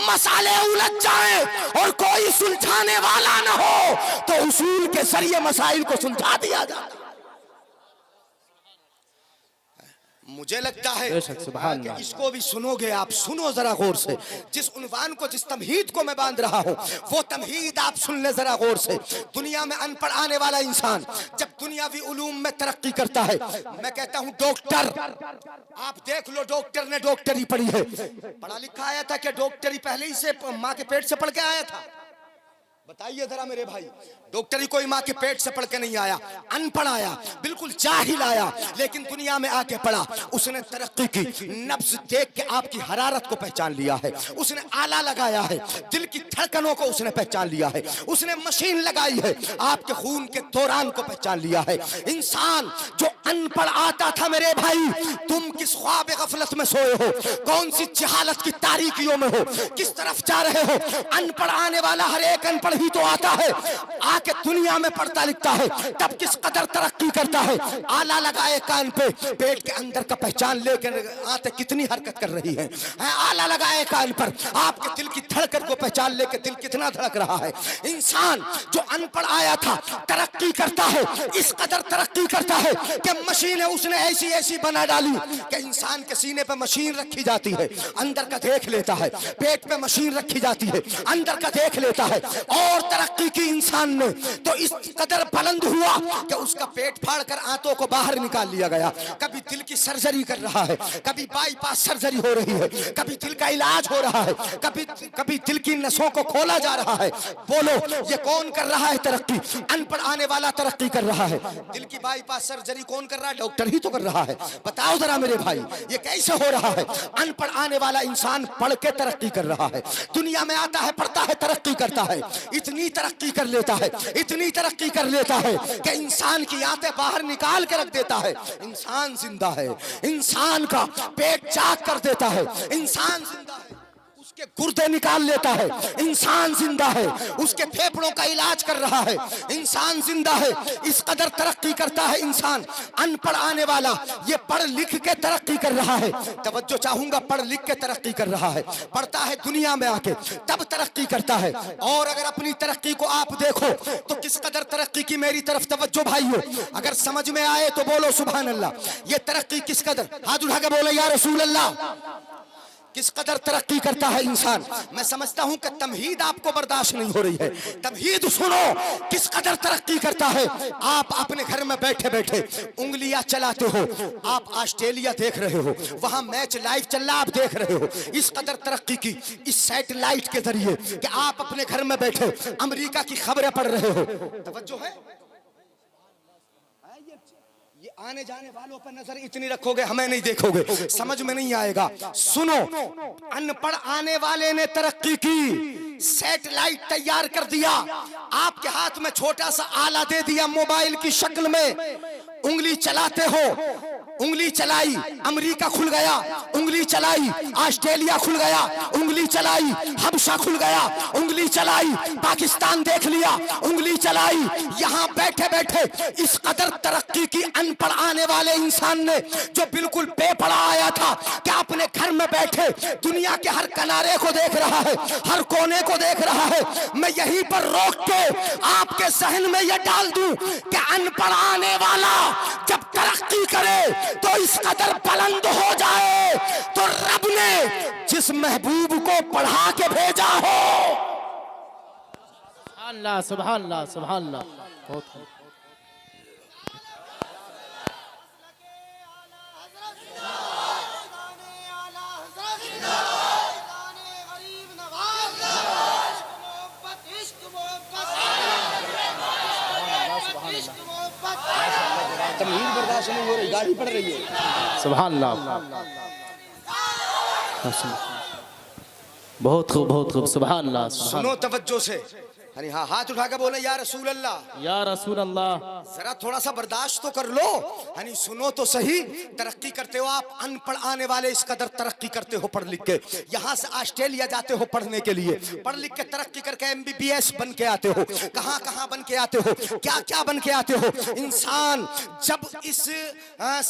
C: मसाले उलझ जाए और कोई सुलझाने वाला न हो तो उसूल के जरिए मसाइल को सुलझा दिया जाता। मुझे लगता है कि इसको भी सुनोगे आप, सुनो जरा गौर से। जिस उन्वान को, जिस तमहीद को मैं बांध रहा हूं वो तमहीद आप सुन ले जरा गौर से। दुनिया में अनपढ़ आने वाला इंसान जब दुनियावी उलूम में तरक्की करता है, मैं कहता हूं डॉक्टर, आप देख लो डॉक्टर ने डॉक्टरी पढ़ी है, पढ़ा लिखा आया था कि डॉक्टरी पहले ही से माँ के पेट से पढ़ के आया था? बताइए जरा मेरे भाई, डॉक्टरी कोई माँ के पेट से पढ़ के नहीं आया, अनपढ़ आया, बिल्कुल जाहिल आया, लेकिन दुनिया में आके पढ़ा, उसने तरक्की की, नब्ज देख के आपकी हरारत को पहचान लिया है, उसने आला लगाया है, दिल की धड़कनों को उसने पहचान लिया है, उसने मशीन लगाई है, आपके खून के दौरान को पहचान लिया है। इंसान जो अनपढ़ आता था मेरे भाई, तुम किस ख्वाब गफलत में सोए हो, कौन सी जहालत की तारीकियों में हो, किस तरफ जा रहे हो? अनपढ़ आने वाला हर एक अनपढ़ ही तो आता है, आके दुनिया में पढ़ता लिखता है, तब किस कदर तरक्की करता है। आला लगाए कान पे, पेट के अंदर का पहचान लेकर आते कितनी हरकत कर रही है। आला लगाए कान पर, आपके दिल की धड़कन को पहचान लेकर दिल कितना धड़क रहा है। इंसान जो अनपढ़ आया था तरक्की करता है, इस कदर तरक्की करता है कि मशीनें उसने ऐसी ऐसी बना डाली कि इंसान के सीने पे मशीन रखी जाती है, अंदर का देख लेता है, पेट पे मशीन रखी जाती है, अंदर का देख लेता है। और तरक्की की इंसान ने तो इस कदर बुलंद हुआ कि उसका पेट फाड़ कर आंतों को बाहर निकाल लिया गया। कभी दिल की सर्जरी कर रहा है, कभी बाईपास सर्जरी हो रही है, कभी दिल का इलाज हो रहा है, कभी दिल की नसों को खोला जा रहा है। बोलो ये कौन कर रहा है तरक्की? अनपढ़ आने वाला तरक्की कर रहा है। दिल की बाईपास सर्जरी कौन कर रहा है? डॉक्टर ही तो कर रहा है। बताओ जरा मेरे भाई ये कैसे हो रहा है? अनपढ़ आने वाला इंसान पढ़ के तरक्की कर रहा है, दुनिया में आता है, पढ़ता है, तरक्की करता है, इतनी तरक्की कर लेता है, इतनी तरक्की कर लेता है कि इंसान की आंतें बाहर निकाल के रख देता है। इंसान जिंदा है, इंसान का पेट चाक कर देता है, इंसान जिंदा है, उसके गुर्दे निकाल लेता है, इंसान जिंदा है, उसके फेफड़ों का इलाज कर रहा है, इंसान जिंदा है। इस कदर तरक्की करता है इंसान। अनपढ़ आने वाला ये पढ़ लिख के तरक्की कर रहा है, तवज्जो चाहूंगा, पढ़ लिख के तरक्की कर रहा है, पढ़ता है दुनिया में आके तब तरक्की करता है। और अगर अपनी तरक्की को आप देखो तो किस कदर तरक्की की, मेरी तरफ तवज्जो भाइयों, अगर समझ में आए तो बोलो सुभान अल्लाह। ये तरक्की किस कदर, हाथ उठा के बोले या रसूल अल्लाह, किस कदर तरक्की करता है इंसान। मैं समझता हूं कि तमहीद आपको बर्दाश्त नहीं हो रही है, तमहीद सुनो किस कदर तरक्की करता है। आप अपने घर में बैठे बैठे उंगलियां चलाते हो, आप ऑस्ट्रेलिया देख रहे हो, वहां मैच लाइव चल रहा, आप देख रहे हो। इस कदर तरक्की की इस सैटेलाइट के जरिए कि आप अपने घर में बैठे अमेरिका की खबरें पढ़ रहे हो। तवज्जो है? ये आने जाने वालों पर नजर इतनी रखोगे, हमें नहीं देखोगे, समझ में नहीं आएगा। सुनो, अनपढ़ आने वाले ने तरक्की की, सैटेलाइट तैयार कर दिया, आपके हाथ में छोटा सा आला दे दिया मोबाइल की शक्ल में, उंगली चलाते हो, उंगली चलाई अमेरिका खुल गया, उंगली चलाई ऑस्ट्रेलिया खुल गया, उंगली चलाई हबशा खुल गया, उंगली चलाई पाकिस्तान देख लिया, उंगली चलाई। यहाँ बैठे बैठे इस कदर तरक्की की अनपढ़ आने वाले इंसान ने, जो बिल्कुल बेपढ़ा आया था, क्या अपने घर में बैठे दुनिया के हर किनारे को देख रहा है, हर कोने को देख रहा है। मैं यहीं पर रोक के आपके सहन में यह डाल दूं कि अनपढ़ आने वाला जब तरक्की करे तो इस कदर बुलंद हो जाए तो रब ने जिस महबूब को पढ़ा के भेजा हो।
D: अल्लाह सुभान अल्लाह सुभान अल्लाह। बहुत
C: बर्दाश्त नहीं हो रही, गाड़ी पड़ रही है।
D: सुभान अल्लाह। बहुत खूब सुभान अल्लाह।
C: सुनो तवज्जो से, यानी हाँ हाथ उठा के बोले या रसूल अल्लाह,
D: या रसूल अल्लाह।
C: जरा थोड़ा सा बर्दाश्त तो कर लो। यानी सुनो तो सही, तरक्की करते हो आप, अनपढ़ आने वाले इस कदर तरक्की करते हो पढ़ लिख के। यहाँ से ऑस्ट्रेलिया जाते हो पढ़ने के लिए, पढ़ लिख के तरक्की करके MBBS बन के आते हो, कहाँ कहाँ बन के आते हो, क्या क्या बन के आते हो। इंसान जब इस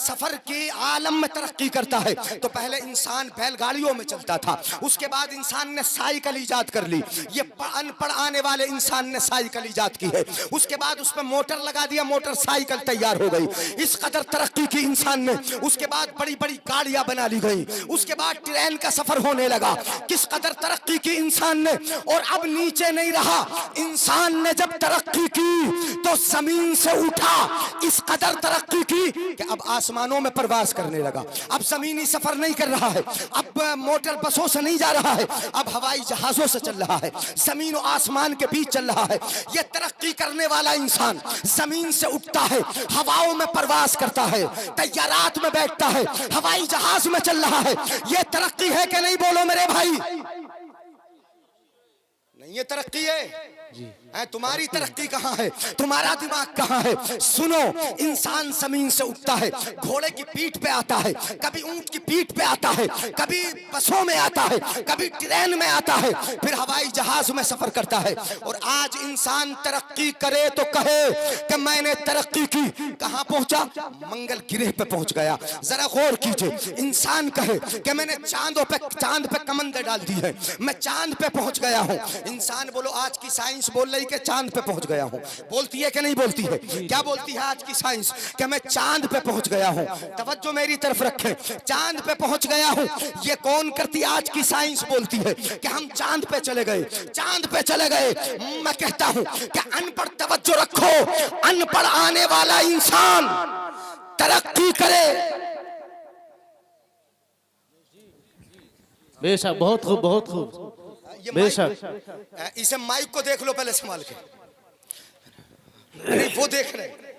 C: सफर के आलम में तरक्की करता है तो पहले इंसान बैलगाड़ियों में चलता था, उसके बाद इंसान ने साइकिल ईजाद कर ली। ये अनपढ़ आने वाले इंसान ने साइकिल ईजाद की है, उसके बाद उस पर मोटर लगा दिया, मोटरसाइकिल तैयार हो गई। इस कदर तरक्की की इंसान ने, उसके बाद बड़ी बड़ी गाड़ियां बना ली गई, उसके बाद ट्रेन का सफर होने लगा। किस कदर तरक्की की इंसान ने, और अब नीचे नहीं रहा। इंसान ने जब तरक्की की तो जमीन से उठा, इस कदर तरक्की की कि अब आसमानों में प्रवास करने लगा। अब जमीनी सफर नहीं कर रहा है, अब मोटर बसों से नहीं जा रहा है, अब हवाई जहाजों से चल रहा है, जमीन और आसमान के बीच चल रहा है। ये तरक्की करने वाला इंसान जमीन से उठता है, हवाओं में प्रवास करता है, तैयारात में बैठता है, हवाई जहाज में चल रहा है। ये तरक्की है कि नहीं, बोलो मेरे भाई? नहीं, ये तरक्की है। तुम्हारी तरक्की कहाँ है, तुम्हारा दिमाग कहाँ है? सुनो, इंसान जमीन से उठता है, घोड़े की पीठ पे आता है, कभी ऊंट की पीठ पे आता है, कभी बसों में आता है, कभी ट्रेन में आता है, फिर हवाई जहाज में सफर करता है। और आज इंसान तरक्की करे तो कहे कि मैंने तरक्की की, कहाँ पहुंचा? मंगल ग्रह पे पहुंच गया। जरा गौर कीजिए, इंसान कहे कि मैंने चांद पे कमंदे डाल दी है, मैं चांद पे पहुंच गया हूँ। इंसान बोलो, आज की साइंस बोल रही कि चांद पे पहुंच गया हूं, बोलती है कि नहीं बोलती है? क्या बोलती है आज की साइंस? कि मैं चांद पे पहुंच गया हूं। तवज्जो मेरी तरफ रखें, चांद पे पहुंच गया हूं, ये कौन करती है? आज की साइंस बोलती है कि हम चांद पे चले गए, चांद पे चले गए। मैं कहता हूं कि अनपढ़, तवज्जो रखो, अनपढ़ आने वाला इंसान तरक्की करे।
D: बेशक, बहुत खूब बेशक।
C: इसे माइक को देख लो पहले संभाल के, नहीं वो देख रहे।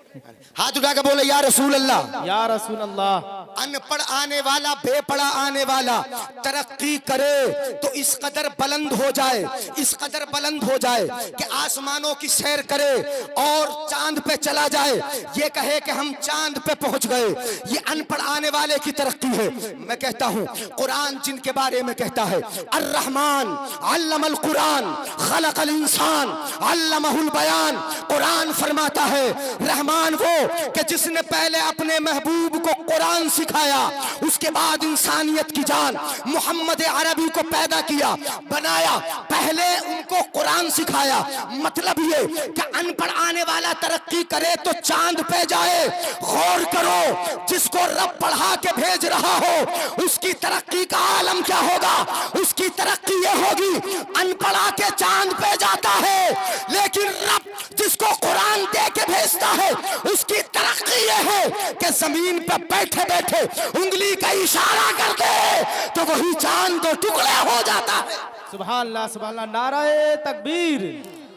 C: हाथ उठा के बोले या रसूल अल्लाह,
D: या रसूल अल्लाह।
C: अनपढ़ आने वाला, बेपढ़ा आने वाला तरक्की करे तो इस कदर बुलंद हो जाए, इस कदर बुलंद हो जाए कि आसमानों की सैर करे और चांद पे चला जाए। ये कहे कि हम चांद पे पहुंच गए, ये अनपढ़ आने वाले की तरक्की है। मैं कहता हूं, कुरान जिनके बारे में कहता है, अर्रहमान अल्लमल कुरान खलकल इंसान अल्लमहुल बयान। कुरान फरमाता है, रहमान वो कि जिसने पहले अपने महबूब को कुरान सिखाया, उसके बाद इंसानियत की जान मोहम्मद अरबी को पैदा किया, बनाया, पहले उनको कुरान सिखाया। मतलब ये कि अनपढ़ आने वाला तरक्की करे तो चांद पे जाए। गौर करो, जिसको रब पढ़ा के भेज रहा हो उसकी तरक्की का आलम क्या होगा? उसकी तरक्की ये होगी, अनपढ़ा के चांद पे जाता है, लेकिन रब जिसको कुरान दे के भेजता है उसकी तरक्की ये है कि जमीन पे बैठे बैठे उंगली का इशारा कर दे तो वही चांद दो टुकड़े हो जाता है।
D: सुभान अल्लाह, सुभान अल्लाह। नाराए तकबीर,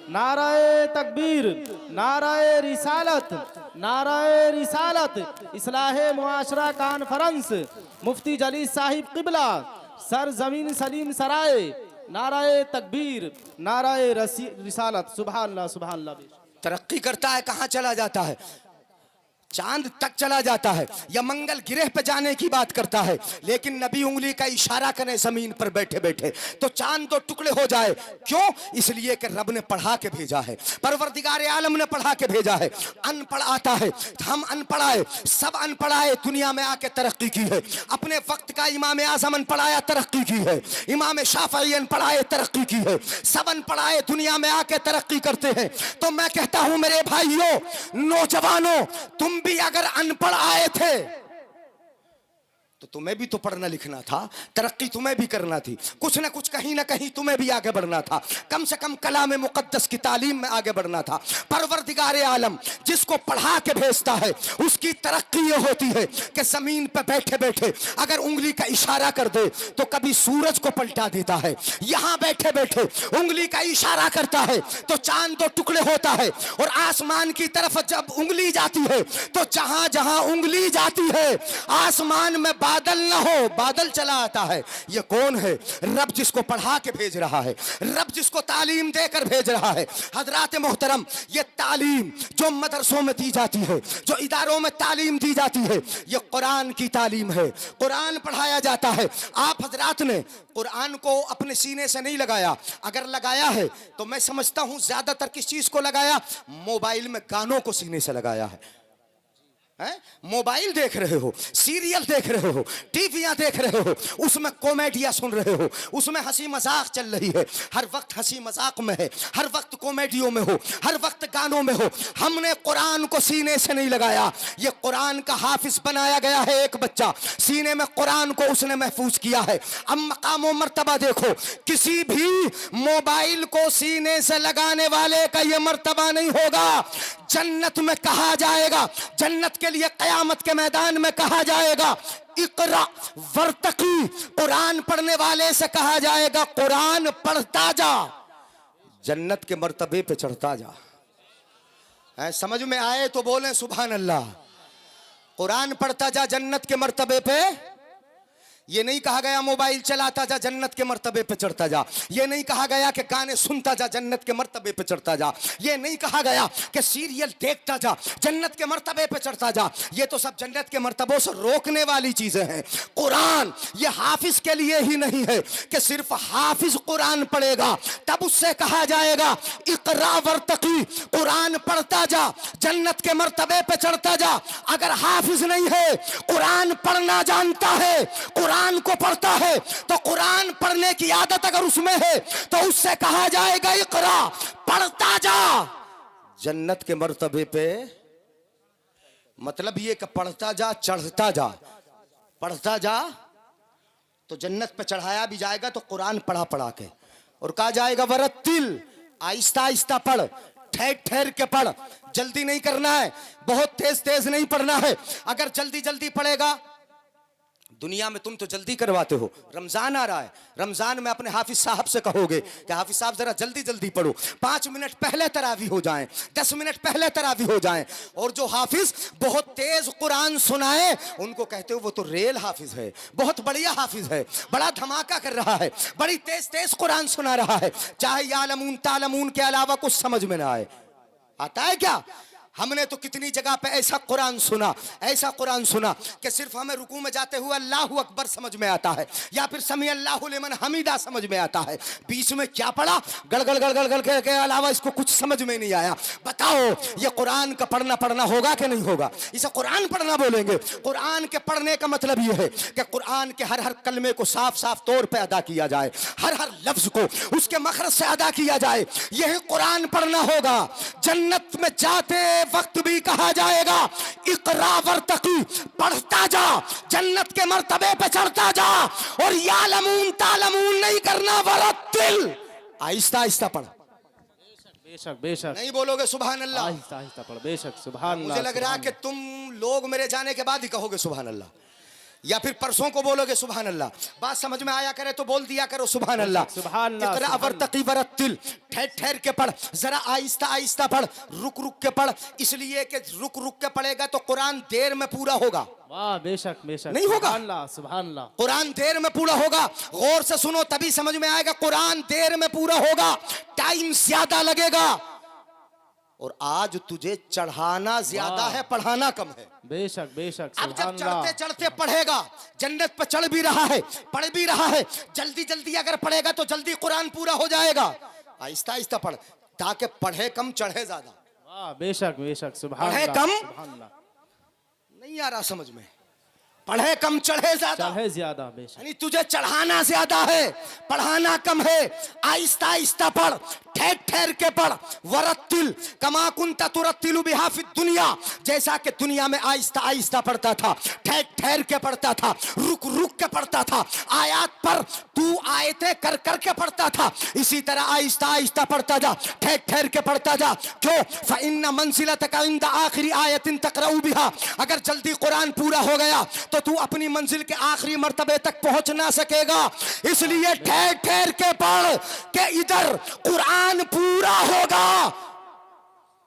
D: नाराए तकबीर, नाराए रिसालत, नाराए रिसालत। इस्लाहे मुआशरा कॉन्फ्रेंस, मुफ्ती जलील साहिब किबला, सर जमीन सलीम सराय। नाराए तकबीर, नाराए रिसालत। सुभान अल्लाह, सुभान अल्लाह।
C: तरक्की करता है, कहां चला जाता है? चांद तक चला जाता है या मंगल ग्रह पे जाने की बात करता है। लेकिन नबी उंगली का इशारा करें जमीन पर बैठे बैठे तो चांद दो टुकड़े हो जाए। क्यों? इसलिए कि रब ने पढ़ा के भेजा है, परवरदिगार आलम ने पढ़ा के भेजा है। अनपढ़ आता है, हम अनपढ़ आए, सब अनपढ़ आए, दुनिया में आके तरक्की की है। अपने वक्त का इमाम आजम अनपढ़ आया, तरक्की की है। इमाम शाफई अनपढ़ आए, तरक्की की है। सब अनपढ़ आए, दुनिया में आके तरक्की करते हैं। तो मैं कहता हूं मेरे भाइयों, नौजवानों, तुम भी अगर अनपढ़ आए थे तो तुम्हें भी तो पढ़ना लिखना था, तरक्की तुम्हें भी करना थी, कुछ ना कुछ कहीं ना कहीं तुम्हें भी आगे बढ़ना था, कम से कम कलाम मुकद्दस की तालीम में आगे बढ़ना था। परवरदिगार आलम जिसको पढ़ा के भेजता है उसकी तरक्की ये होती है कि जमीन पे बैठे बैठे अगर उंगली का इशारा कर दे तो कभी सूरज को पलटा देता है, यहां बैठे बैठे उंगली का इशारा करता है तो चांद दो टुकड़े होता है, और आसमान की तरफ जब उंगली जाती है तो जहां जहां उंगली जाती है आसमान में बादल ना हो, बादल चला आता है। ये कौन है? रब जिसको पढ़ा के भेज रहा है, रब जिसको तालीम देकर भेज रहा है। हजरात मोहतरम, ये तालीम जो मदरसों में दी जाती है, जो इदारों में तालीम दी जाती है, ये कुरान की तालीम है, कुरान पढ़ाया जाता है। आप हजरात ने कुरान को अपने सीने से नहीं लगाया, अगर लगाया है तो मैं समझता हूं ज्यादातर किस चीज को लगाया? मोबाइल में गानों को सीने से लगाया है। मोबाइल देख रहे हो, सीरियल देख रहे हो, टीवियां देख रहे हो, उसमें कॉमेडियां सुन रहे हो, उसमें हंसी मजाक चल रही है, हर वक्त हंसी मजाक में है, हर वक्त कॉमेडियों में हो, हर वक्त गानों में हो। हमने कुरान को सीने से नहीं लगाया, ये कुरान का हाफिज बनाया गया है एक बच्चा, सीने में कुरान को उसने महफूज किया है। अब मकाम व मर्तबा देखो, किसी भी मोबाइल को सीने से लगाने वाले का ये मर्तबा नहीं होगा। जन्नत में कहा जाएगा, जन्नत के लिए कयामत के मैदान में कहा जाएगा इकरा वर्तकी, कुरान पढ़ने वाले से कहा जाएगा कुरान पढ़ता जा, जन्नत के मर्तबे पे चढ़ता जा। समझ में आए तो बोलें सुभान अल्लाह। कुरान पढ़ता जा जन्नत के मर्तबे पे। ये नहीं कहा गया मोबाइल चलाता जा जन्नत के मर्तबे पे चढ़ता जा, ये नहीं कहा गया कि गाने सुनता जा जन्नत के मर्तबे पे चढ़ता जा, ये नहीं कहा गया कि सीरियल देखता जा जन्नत के मर्तबे पे चढ़ता जा। ये तो सब जन्नत के मर्तबों से रोकने वाली चीजें हैं। कुरान ये हाफिज के लिए ही नहीं है कि सिर्फ हाफिज कुरान पढ़ेगा, तब उससे कहा जाएगा इकरा वर्तकी, कुरान पढ़ता जा जन्नत के मर्तबे पे चढ़ता जा। अगर हाफिज नहीं है, कुरान पढ़ना जानता है, कुरान को पढ़ता है, तो कुरान पढ़ने की आदत अगर उसमें है तो उससे कहा जाएगा इकरा पढ़ता जा जन्नत के मर्तबे पे। मतलब ये कि पढ़ता जा चढ़ता जा, पढ़ता जा तो जन्नत पे चढ़ाया भी जाएगा तो कुरान पढ़ा पढ़ा के, और कहा जाएगा वरत्तिल, आहिस्ता आहिस्ता पढ़, ठहर ठहर के पढ़, जल्दी नहीं करना है, बहुत तेज तेज नहीं पढ़ना है। अगर जल्दी जल्दी पढ़ेगा, दुनिया में तुम तो जल्दी करवाते हो, रमजान आ रहा है, रमजान में अपने हाफिज साहब से कहोगे कि हाफिज साहब जरा जल्दी जल्दी पढ़ो, 5 मिनट पहले तरावी हो जाएं, 10 मिनट पहले तरावी हो जाएं। और जो हाफिज बहुत तेज कुरान सुनाए उनको कहते हो वो तो रेल हाफिज है, बहुत बढ़िया हाफिज है, बड़ा धमाका कर रहा है, बड़ी तेज तेज कुरान सुना रहा है, चाहे यालमून तालमून के अलावा कुछ समझ में ना आए। आता है क्या? हमने तो कितनी जगह पे ऐसा कुरान सुना, ऐसा कुरान सुना कि सिर्फ हमें रुकू में जाते हुए अल्लाहु अकबर समझ में आता है, या फिर समी अल्लाहु लिमन हमीदा समझ में आता है, बीच में क्या पढ़ा गड़गड़ गड़गड़ गड़गड़ के अलावा इसको कुछ समझ में नहीं आया। बताओ ये कुरान का पढ़ना होगा कि नहीं होगा? इसे कुरान पढ़ना बोलेंगे। कुरान के पढ़ने का मतलब यह है कि कुरान के हर हर कलमे को साफ साफ तौर पर अदा किया जाए, हर हर लफ्ज को उसके मखरज से अदा किया जाए, यही कुरान पढ़ना होगा। जन्नत में जाते वक्त भी कहा जाएगा इकरा वर्तकी, पढ़ता जा जन्नत के मर्तबे पे चढ़ता जा, और यालमून तालमून नहीं करना, वरत्तिल, आहिस्ता आहिस्ता पढ़।
D: बेशक बेशक
C: नहीं बोलोगे सुभान अल्लाह?
D: आहिस्ता आहिस्ता पढ़, बेशक सुभान अल्लाह।
C: मुझे लग रहा है कि तुम लोग मेरे जाने के बाद ही कहोगे सुभान अल्लाह, या फिर परसों को बोलोगे सुभान अल्लाह। बात समझ में आया करे तो बोल दिया करो सुभान अल्लाह।
D: सुभान अल्लाह,
C: इकरा वर्तकी वरत्तिल, ठहर ठहर के पढ़, जरा आहिस्ता आहिस्ता पढ़, रुक रुक के पढ़, इसलिए कि रुक रुक के पढ़ेगा तो कुरान देर में पूरा होगा।
D: वाह बेशक बेशक,
C: नहीं होगा?
D: सुभान अल्लाह सुभान अल्लाह।
C: कुरान देर में पूरा होगा, गौर से सुनो तभी समझ में आएगा। कुरान देर में पूरा होगा, टाइम ज्यादा लगेगा, और आज तुझे चढ़ाना ज्यादा है, पढ़ाना कम है।
D: बेशक बेशक,
C: अब जब
D: सुभान
C: चढ़ते
D: अल्लाह।
C: चढ़ते पढ़ेगा, जन्नत पर चढ़ भी रहा है, पढ़ भी रहा है, जल्दी जल्दी अगर पढ़ेगा तो जल्दी कुरान पूरा हो जाएगा। आहिस्ता आहिस्ता पढ़, ताकि पढ़े कम चढ़े ज्यादा।
D: वाह बेशक बेशक, सुभान
C: पढ़े
D: अल्लाह
C: कम,
D: सुभान अल्लाह।
C: नहीं आ रहा समझ में? पढ़े कम चढ़े ज्यादा,
D: चढ़े ज्यादा बेशक।
C: यानी तुझे चढ़ाना ज्यादा है, पढ़ाना कम है। आहिस्ता आहिस्ता पढ़, ठहर ठहर के पढ़। वरत्तिल कमा कुंता तुरत्तिलु बिहा फिद दुनिया, जैसा कि दुनिया में आहिस्ता आहिस्ता पढ़ता था, ठहर ठहर के पढ़ता था, रुक रुक के पढ़ता था। आयत पर तू आयतें कर कर के पढ़ता था, इसी तरह आहिस्ता आहिस्ता पढ़ता जा, ठहर ठहर के पढ़ता जा। क्यों? फइन्ना मंजिलतका इंद आखिरी आयतिन तक़रउ बिहा, अगर जल्दी कुरान पूरा हो गया तो तू अपनी मंजिल के आखिरी मर्तबे तक पहुंच ना सकेगा। इसलिए ठहर ठहर के पढ़ के इधर कुरान पूरा होगा,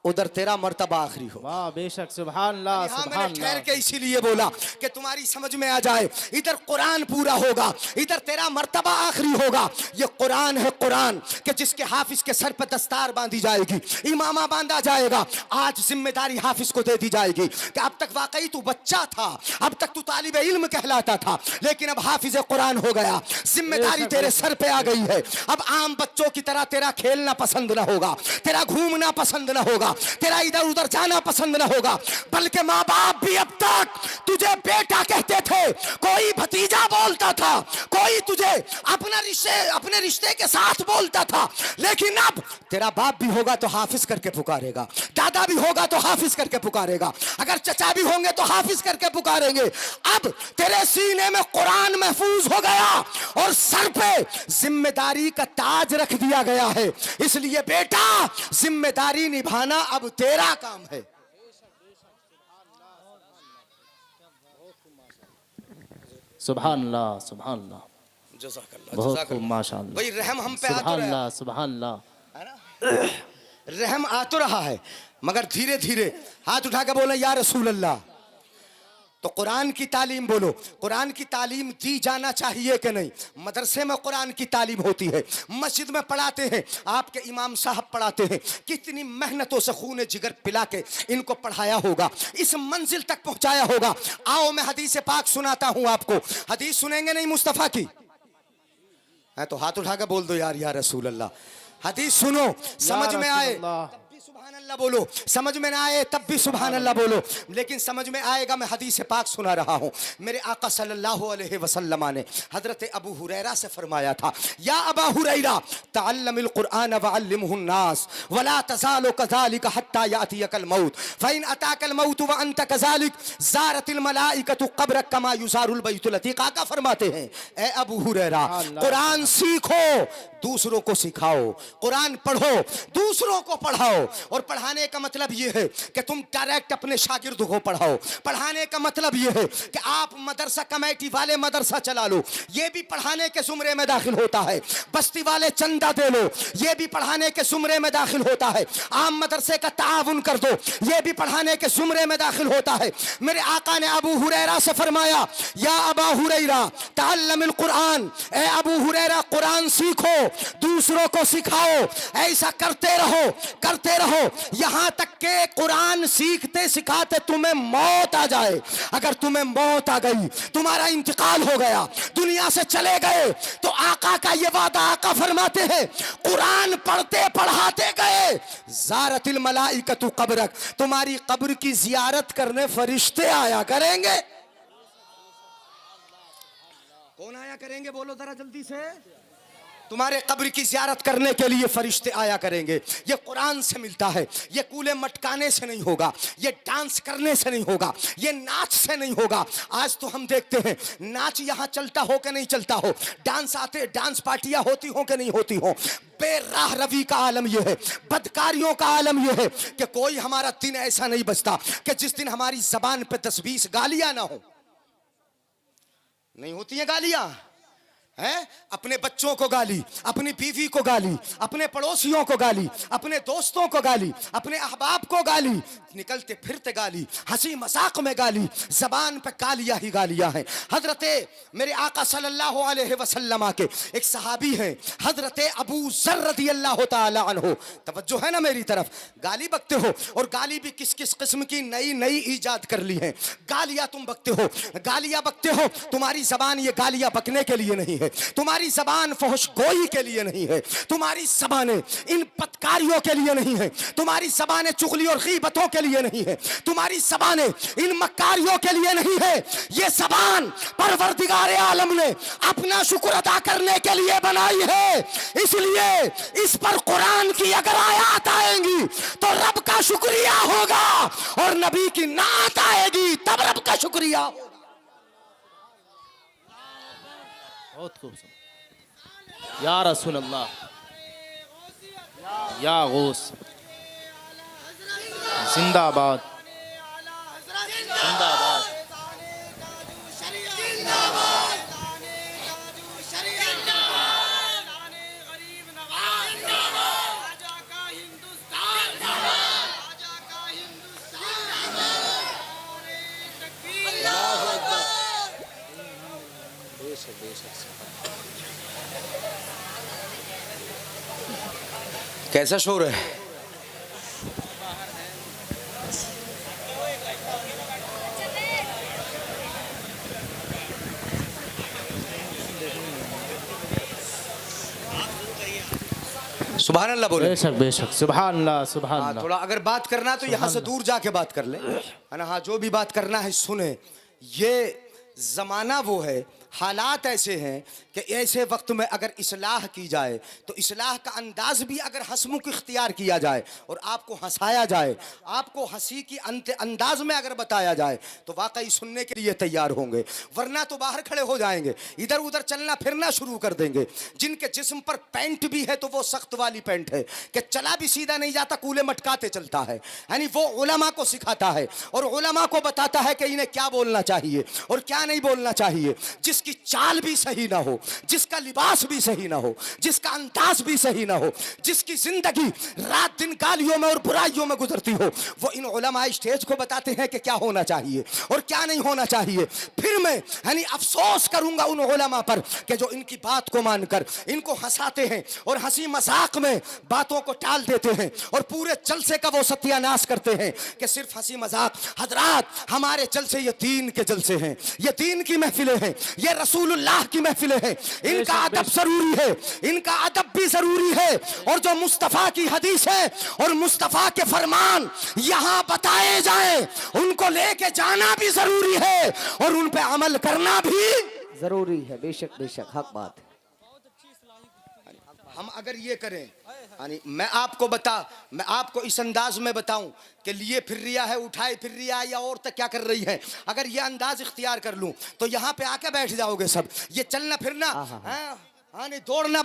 C: उधर तेरा मर्तबा आखिरी हो।
D: वाह बेशक, सुभान अल्लाह
C: हाँ,
D: सुभान
C: मैंने ठहर
D: अल्लाह।
C: के इसीलिए बोला कि तुम्हारी समझ में आ जाए। इधर कुरान पूरा होगा, इधर तेरा मर्तबा आखिरी होगा। ये कुरान है, कुरान कि जिसके हाफिज के सर पर दस्तार बांधी जाएगी, इमामा बांधा जाएगा। आज जिम्मेदारी हाफिज को दे दी जाएगी कि अब तक वाकई तू बच्चा था, अब तक तू तालिब इल्म कहलाता था, लेकिन अब हाफिज कुरान हो गया, जिम्मेदारी तेरे सर पे आ गई है। अब आम बच्चों की तरह तेरा खेलना पसंद ना होगा, तेरा घूमना पसंद ना होगा, तेरा इधर उधर जाना पसंद न होगा, बल्कि माँ बाप भी अब तक तुझे बेटा कहते थे, कोई भतीजा बोलता था, कोई तुझे अपने रिश्ते के साथ बोलता था, लेकिन अब तेरा बाप भी होगा तो हाफिज करके पुकारेगा, दादा भी होगा तो हाफिज करके पुकारेगा, अगर चचा भी होंगे तो हाफिज करके पुकारेंगे। अब तेरे सीने में कुरान महफूज हो गया और सर पे जिम्मेदारी का ताज रख दिया गया है। इसलिए बेटा, जिम्मेदारी निभाना अब तेरा काम है।
D: सुभान अल्लाह सुभान अल्लाह, बहुत खूब माशाअल्लाह।
C: भाई रहम हम पे आ तो
D: सुभान
C: रहा
D: अल्लाह सुभान अल्लाह।
C: है ना? रहम आ तो रहा है, मगर धीरे धीरे हाथ उठा के बोले या रसूल अल्लाह। तो कुरान की तालीम बोलो, कुरान की तालीम दी जाना चाहिए कि नहीं? मदरसे में कुरान की तालीम होती है, मस्जिद में पढ़ाते हैं, आपके इमाम साहब पढ़ाते हैं, कितनी मेहनतों से खून जिगर पिला के इनको पढ़ाया होगा, इस मंजिल तक पहुंचाया होगा। आओ मैं हदीस पाक सुनाता हूं आपको। हदीस सुनेंगे नहीं मुस्तफ़ा की? है तो हाथ उठा के बोल दो यार या रसूल अल्लाह। हदीस सुनो, समझ में आए सुभान अल्लाह बोलो, समझ में ना आए तब भी सुभान अल्लाह बोलो, लेकिन समझ में आएगा। मैं हदीस पाक सुना रहा हूँ। मेरे आका सल्लल्लाहु अलैहि वसल्लम ने हजरत अबू हुरैरा से फरमाया था, या अबा हुरैरा तअल्लमिल कुरआन वअल्लिमहुन नास वला तज़ालु कज़ालिक हत्ता यातियकल मौत फ़इन अताकल मौत व अंत कज़ालिक ज़ारतिल मलाइकतु क़ब्रक कमा युज़ारुल बैतुल अतीक़। आका फरमाते हैं, ए अबू हुरैरा, कुरान सीखो, दूसरों को सिखाओ, कुरान पढ़ो, दूसरों को पढ़ाओ। और पढ़ाने का मतलब यह है कि तुम डायरेक्ट अपने शागिर्द को पढ़ाओ। पढ़ाने का मतलब यह है कि आप मदरसा कमेटी वाले मदरसा चला लो, यह भी पढ़ाने के जुमरे में दाखिल होता है। बस्ती वाले चंदा दे लो, यह भी पढ़ाने के जुमरे में दाखिल होता है। आम मदरसे का ताउन कर दो, यह भी पढ़ाने के जुमरे में दाखिल होता है। मेरे आका ने अबू हुरैरा से फरमाया, या अबा हुरैरा तअल्लमिल कुरान, ए अबू हुरैरा कुरान सीखो, दूसरों को सिखाओ। ऐसा करते रहो, करते रहो, यहां तक के कुरान सीखते सिखाते तुम्हें मौत आ जाए। अगर तुम्हें मौत आ गई, तुम्हारा इंतकाल हो गया, दुनिया से चले गए, तो आका का ये वादा, आका फरमाते हैं, कुरान पढ़ते पढ़ाते गए, ज़ारतिल मलाइकतु क़ब्रक, तुम्हारी कब्र की जियारत करने फरिश्ते आया करेंगे। कौन आया करेंगे? बोलो जरा जल्दी से। तुम्हारे कब्र की जियारत करने के लिए फरिश्ते आया करेंगे। ये कुरान से मिलता है, ये कूले मटकाने से नहीं होगा, ये डांस करने से नहीं होगा, ये नाच से नहीं होगा। आज तो हम देखते हैं नाच यहाँ चलता हो कि नहीं चलता हो, डांस आते, डांस पार्टियां होती हो कि नहीं होती हो। बेराह रवी का आलम यह है, बदकारियों का आलम यह है कि कोई हमारा दिन ऐसा नहीं बचता कि जिस दिन हमारी जबान पे 10-20 गालियां ना हो। नहीं होती हैं गालियां? है? अपने बच्चों को गाली, अपनी बीवी को गाली, अपने पड़ोसियों को गाली, अपने दोस्तों को गाली, अपने अहबाब को गाली, निकलते फिरते गाली, हंसी मजाक में गाली, जबान पे गालियां ही गालियां हैं। हजरते मेरे आका सल्लल्लाहु अलैहि वसल्लम के एक सहाबी हैं, हजरते अबू ज़र रज़ियल्लाहु ताला अन्हु। तवज्जो है ना मेरी तरफ? गाली बकते हो, और गाली भी किस किस किस्म की नई नई ईजाद कर ली है। गालियां तुम बकते हो, गालियां बकते हो, तुम्हारी जबान ये गालियां बकने के लिए नहीं है। है, तुम्हारी जबान फहश गोई के लिए नहीं है, तुम्हारी जबानें इन पतकारियों के लिए नहीं है, तुम्हारी जबानें चुगली और गीबतों के लिए नहीं है, तुम्हारी जबानें इन मक्कारियों के लिए नहीं है। ये जबान परवरदिगार आलम ने अपना शुक्र अदा करने के लिए बनाई है, इसलिए इस पर कुरान की अगर आयत आएंगी तो रब का शुक्रिया होगा, और नबी की नात आएगी तब रब का शुक्रिया।
D: बहुत खूबसूरत। या रसूल अल्लाह, या गौस, जिंदाबाद जिंदाबाद।
C: कैसा शोर है? सुभान अल्लाह बोले।
D: बेशक बेशक, सुभान अल्लाह सुभान अल्लाह।
C: थोड़ा अगर बात करना तो यहाँ से दूर जाके बात कर ले, है ना? हाँ, जो भी बात करना है सुने। ये जमाना वो है, हालात ऐसे हैं कि ऐसे वक्त में अगर इस्लाह की जाए तो इस्लाह का अंदाज भी अगर हंसमुख इख्तियार किया जाए और आपको हंसाया जाए, आपको हंसी की अंदाज में अगर बताया जाए तो वाकई सुनने के लिए तैयार होंगे, वरना तो बाहर खड़े हो जाएंगे, इधर उधर चलना फिरना शुरू कर देंगे। जिनके जिस्म पर पैंट भी है तो वो सख्त वाली पैंट है कि चला भी सीधा नहीं जाता, कूले मटकाते चलता है, यानी वो उलमा को सिखाता है और उलमा को बताता है कि इन्हें क्या बोलना चाहिए और क्या नहीं बोलना चाहिए। जिसकी चाल भी सही ना हो, जिसका लिबास भी सही ना हो, जिसका अंदाज भी सही ना हो, जिसकी जिंदगी रात दिन गालियों में और बुराइयों में गुजरती हो, वो इन उलमा स्टेज को बताते हैं कि क्या होना चाहिए और क्या नहीं होना चाहिए। फिर मैं यानी अफसोस करूंगा उन उलमा पर कि जो इनकी बात को मानकर इनको हंसाते हैं और हंसी मजाक में बातों को टाल देते हैं और पूरे जलसे का वो सत्यानाश करते हैं कि सिर्फ हंसी मजाक। हजरात, हमारे जलसे ये दीन के जलसे हैं, ये दीन की महफिलें हैं, ये रसूलुल्लाह की महफिलें हैं। इनका अदब जरूरी है, इनका अदब भी जरूरी है, और जो मुस्तफा की हदीस है और मुस्तफा के फरमान यहाँ बताए जाएं, उनको लेके जाना भी जरूरी है और उन पे अमल करना भी
A: जरूरी है। बेशक बेशक, हक बात है।
C: हम अगर ये करें, यानी मैं आपको इस अंदाज में बताऊं कि लिए फिर रिया है, उठाए फिर रिया है, या और तक क्या कर रही है, अगर ये अंदाज इख्तियार कर लूं तो यहाँ पे आके बैठ जाओगे सब। ये चलना फिरना हाँ नहीं, दौड़ना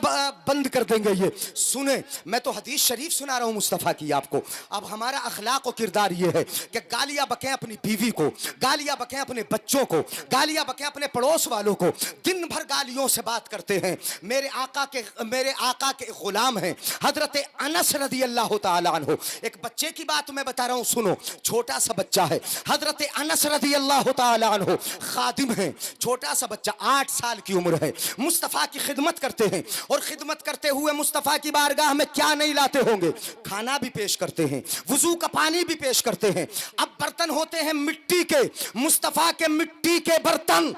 C: बंद कर देंगे। ये सुने, मैं तो हदीस शरीफ सुना रहा हूँ मुस्तफ़ा की आपको। अब हमारा अखलाक और किरदार ये है कि गालियाँ बकें अपनी बीवी को, गालियाँ बकें अपने बच्चों को, गालियाँ बकें अपने पड़ोस वालों को, दिन भर गालियों से बात करते हैं। मेरे आका के गुलाम हैं हजरत अनस रदी अल्लाह तआला अन्हु। एक बच्चे की बात मैं बता रहा हूँ, सुनो, छोटा सा बच्चा है, हजरत अनस रदी अल्लाह तआला अन्हु खादिम है, छोटा सा बच्चा 8 साल की उम्र है, मुस्तफ़ा की खिदमत करते हैं और खिदमत करते हुए मुस्तफ़ा की बारगाह में क्या नहीं लाते होंगे, खाना भी पेश करते हैं, वुजू का पानी भी पेश करते हैं। अब बर्तन होते हैं मिट्टी के, मुस्तफ़ा के मिट्टी के बर्तन,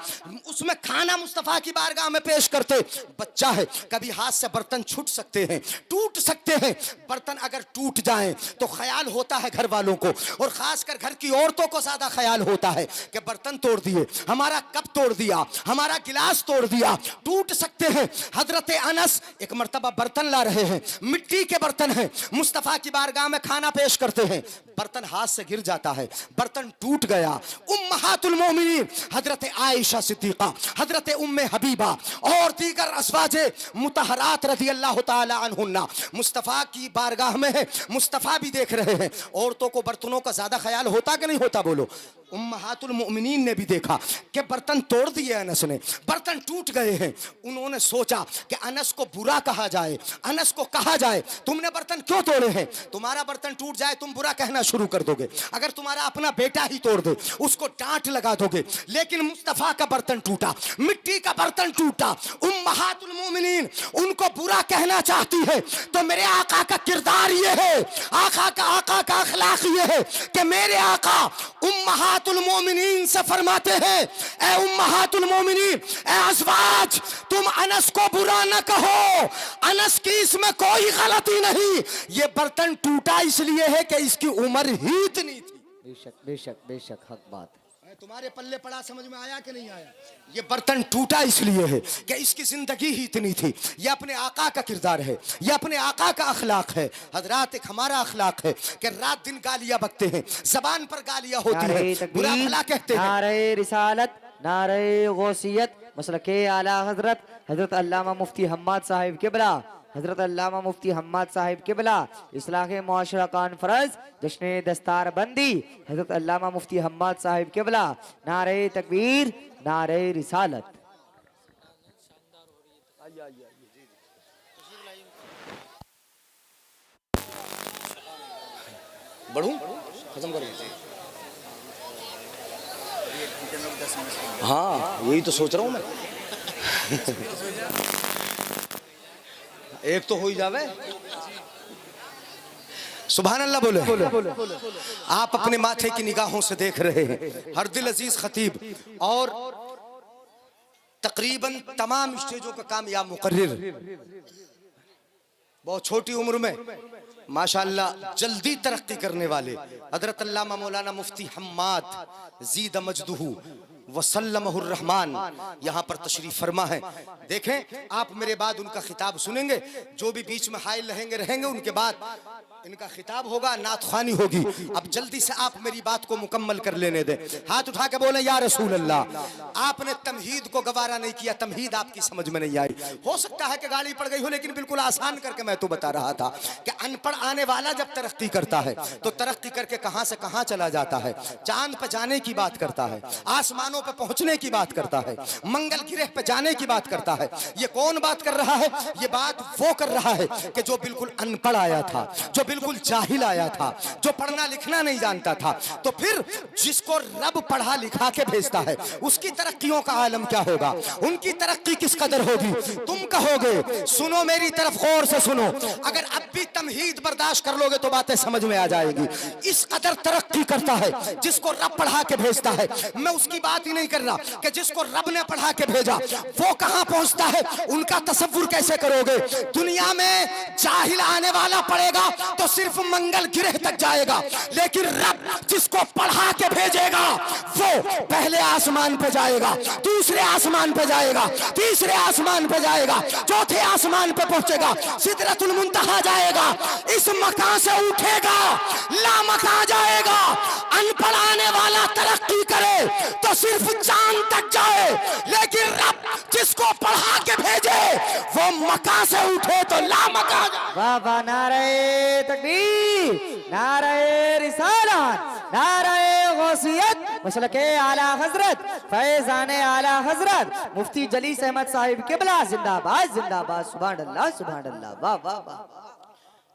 C: उसमें खाना मुस्तफ़ा की बारगाह में पेश करते। बच्चा है, कभी हाथ से बर्तन छूट सकते हैं, टूट सकते हैं। बर्तन अगर टूट जाएं तो ख्याल होता है घर वालों को, और खासकर घर की औरतों को ज्यादा ख्याल होता है कि बर्तन तोड़ दिए, हमारा कप तोड़ दिया, हमारा गिलास तोड़ दिया, टूट सकते हैं। हजरत अनस एक मर्तबा बर्तन ला रहे हैं, मिट्टी के बर्तन हैं, मुस्तफ़ा की बारगाह में खाना पेश करते हैं, बर्तन हाथ से गिर जाता है, बर्तन टूट गया। उम्महातुल मोमिनीन हजरत आयशा सिद्दीक़ा, हजरत उम्मे हबीबा और दीगर अज़वाजे मुतहरात रज़ी अल्लाह ताला अन्हुन्ना मुस्तफ़ा की बारगाह में है, मुस्तफ़ा भी देख रहे हैं। औरतों को बर्तनों का ज्यादा ख्याल होता कि नहीं होता, बोलो? उम्महातुल मोमिनीन ने भी देखा कि बर्तन तोड़ दिए अनस ने, बर्तन टूट गए हैं। उन्होंने सोचा कि अनस को बुरा कहा जाए, अनस को कहा जाए तुमने बर्तन क्यों तोड़े हैं? तुम्हारा बर्तन टूट जाए तुम बुरा कहना शुरू कर दोगे, अगर तुम्हारा अपना बेटा ही तोड़ दे उसको डांट लगा दोगे। लेकिन मुस्तफ़ा का बर्तन टूटा, मिट्टी का बर्तन टूटा, उम्महातुल मोमिनीन उनको बुरा कहना चाहती है। तो मेरे आका का किरदार ये है, आका का अखलाक ये है कि मेरे आका उम्महात उम्महातुल मोमिनीन से फरमाते हैं, ए उम्महातुल मोमिनीन, ए अज़वाज, तुम अनस को बुरा न कहो, अनस की इसमें कोई गलती नहीं। ये बर्तन टूटा इसलिए है कि इसकी उम्र ही इतनी थी।
A: बेशक बेशक बेशक, हक बात है।
C: तुम्हारे पल्ले पड़ा, समझ में आया कि नहीं आया? ये बर्तन टूटा इसलिए है कि इसकी जिंदगी ही इतनी थी। ये अपने आका का किरदार है, ये अपने आका का अखलाक है। हजरात, एक हमारा अखलाक है कि रात दिन गालियां बकते हैं, जबान पर गालियां होती है, बुरा भला कहते हैं।
A: नारे रिसालत, नारे गौसियत, मसलके आला हजरत हजरत अल्लामा मुफ्ती हम्माद साहिब किबला, हजरत अल्लामा मुफ्ती हम्माद साहिब किबला, इस्लाह मुआशरा कॉन्फ्रेंस जश्न दस्तार बंदी हजरत अल्लामा मुफ्ती हम्माद साहिब किबला, नारे तकबीर, नारे रिसालत।
C: बढ़ूं? खत्म करूं? हाँ, यही तो सोच रहा हूं मैं। एक तो हो ही जावे। सुभान अल्लाह बोले। आप अपने माथे की निगाहों से देख रहे हैं हर दिल अजीज खतीब और तकरीबन तमाम स्टेजों का कामयाब मुकर्रिर, बहुत छोटी उम्र में माशाअल्लाह जल्दी तरक्की करने वाले हजरत अल्लामा मौलाना मुफ्ती हम्माद ज़ीद मजदुहु वसल्लमहुर रहमान यहाँ पर तशरीफ फरमा है। देखें, आप मेरे बाद उनका खिताब सुनेंगे, जो भी बीच में हाइल रहेंगे उनके बाद इनका खिताब होगा, नात ख्वानी होगी। अब जल्दी से आप मेरी बात को मुकम्मल कर लेने दें। हाथ उठा के बोले या रसूल अल्लाह। आपने तमहीद को गवारा नहीं किया, तमहीद आपकी समझ में नहीं आई। हो सकता है कि गाली पड़ गई हो, लेकिन बिल्कुल आसान करके मैं तो बता रहा था कि अनपढ़ आने वाला जब तरक्की करता है तो तरक्की करके कहां से कहां चला जाता है। चांद पे जाने की बात करता है, आसमानों पे पहुंचने की बात करता है, मंगल ग्रह पे जाने की बात करता है। ये कौन बात कर रहा है? ये बात वो कर रहा है कि जो बिल्कुल अनपढ़ आया था, जो बिल्कुल जाहिल आया था, जो पढ़ना लिखना नहीं जानता था। तो फिर जिसको रब पढ़ा लिखा के भेजता है उसकी तरक्कियों का आलम क्या होगा, उनकी तरक्की किस कदर होगी। तुम कहोगे, सुनो मेरी तरफ गौर से सुनो, अगर अब भी तमहीद बर्दाश्त कर लोगे तो बातें समझ में आ जाएगी। इस कदर तरक्की करता है जिसको रब पढ़ा के भेजता है। मैं उसकी बात ही नहीं कर रहा कि जिसको रब ने पढ़ा के भेजा वो कहां पहुंचता है, उनका तसव्वुर कैसे करोगे। दुनिया में जाहिल आने वाला पड़ेगा तो सिर्फ मंगल ग्रह तक जाएगा, लेकिन रब जिसको पढ़ा के भेजेगा वो पहले आसमान पे जाएगा, दूसरे आसमान पे जाएगा, तीसरे आसमान पे जाएगा, चौथे आसमान पे पहुंचेगा, सिदरतुल मुंतहा जाएगा। इस मकान से उठेगा, लामका जाएगा। अनपढ़ आने वाला तरक्की करे तो सिर्फ चांद तक जाए, लेकिन रब जिसको पढ़ा के भेजे वो मका से उठे तो लामका जाए।
A: वाह वाह, नारे तकबीर, नारे रिसालत, नारे गौसियत, मसलके आला हजरत फैजाने आला हजरत मुफ्ती जलीस अहमद साहिब किबला जिंदाबाद जिंदाबाद। सुभान अल्लाह सुभान अल्लाह, वाह वाह वाह।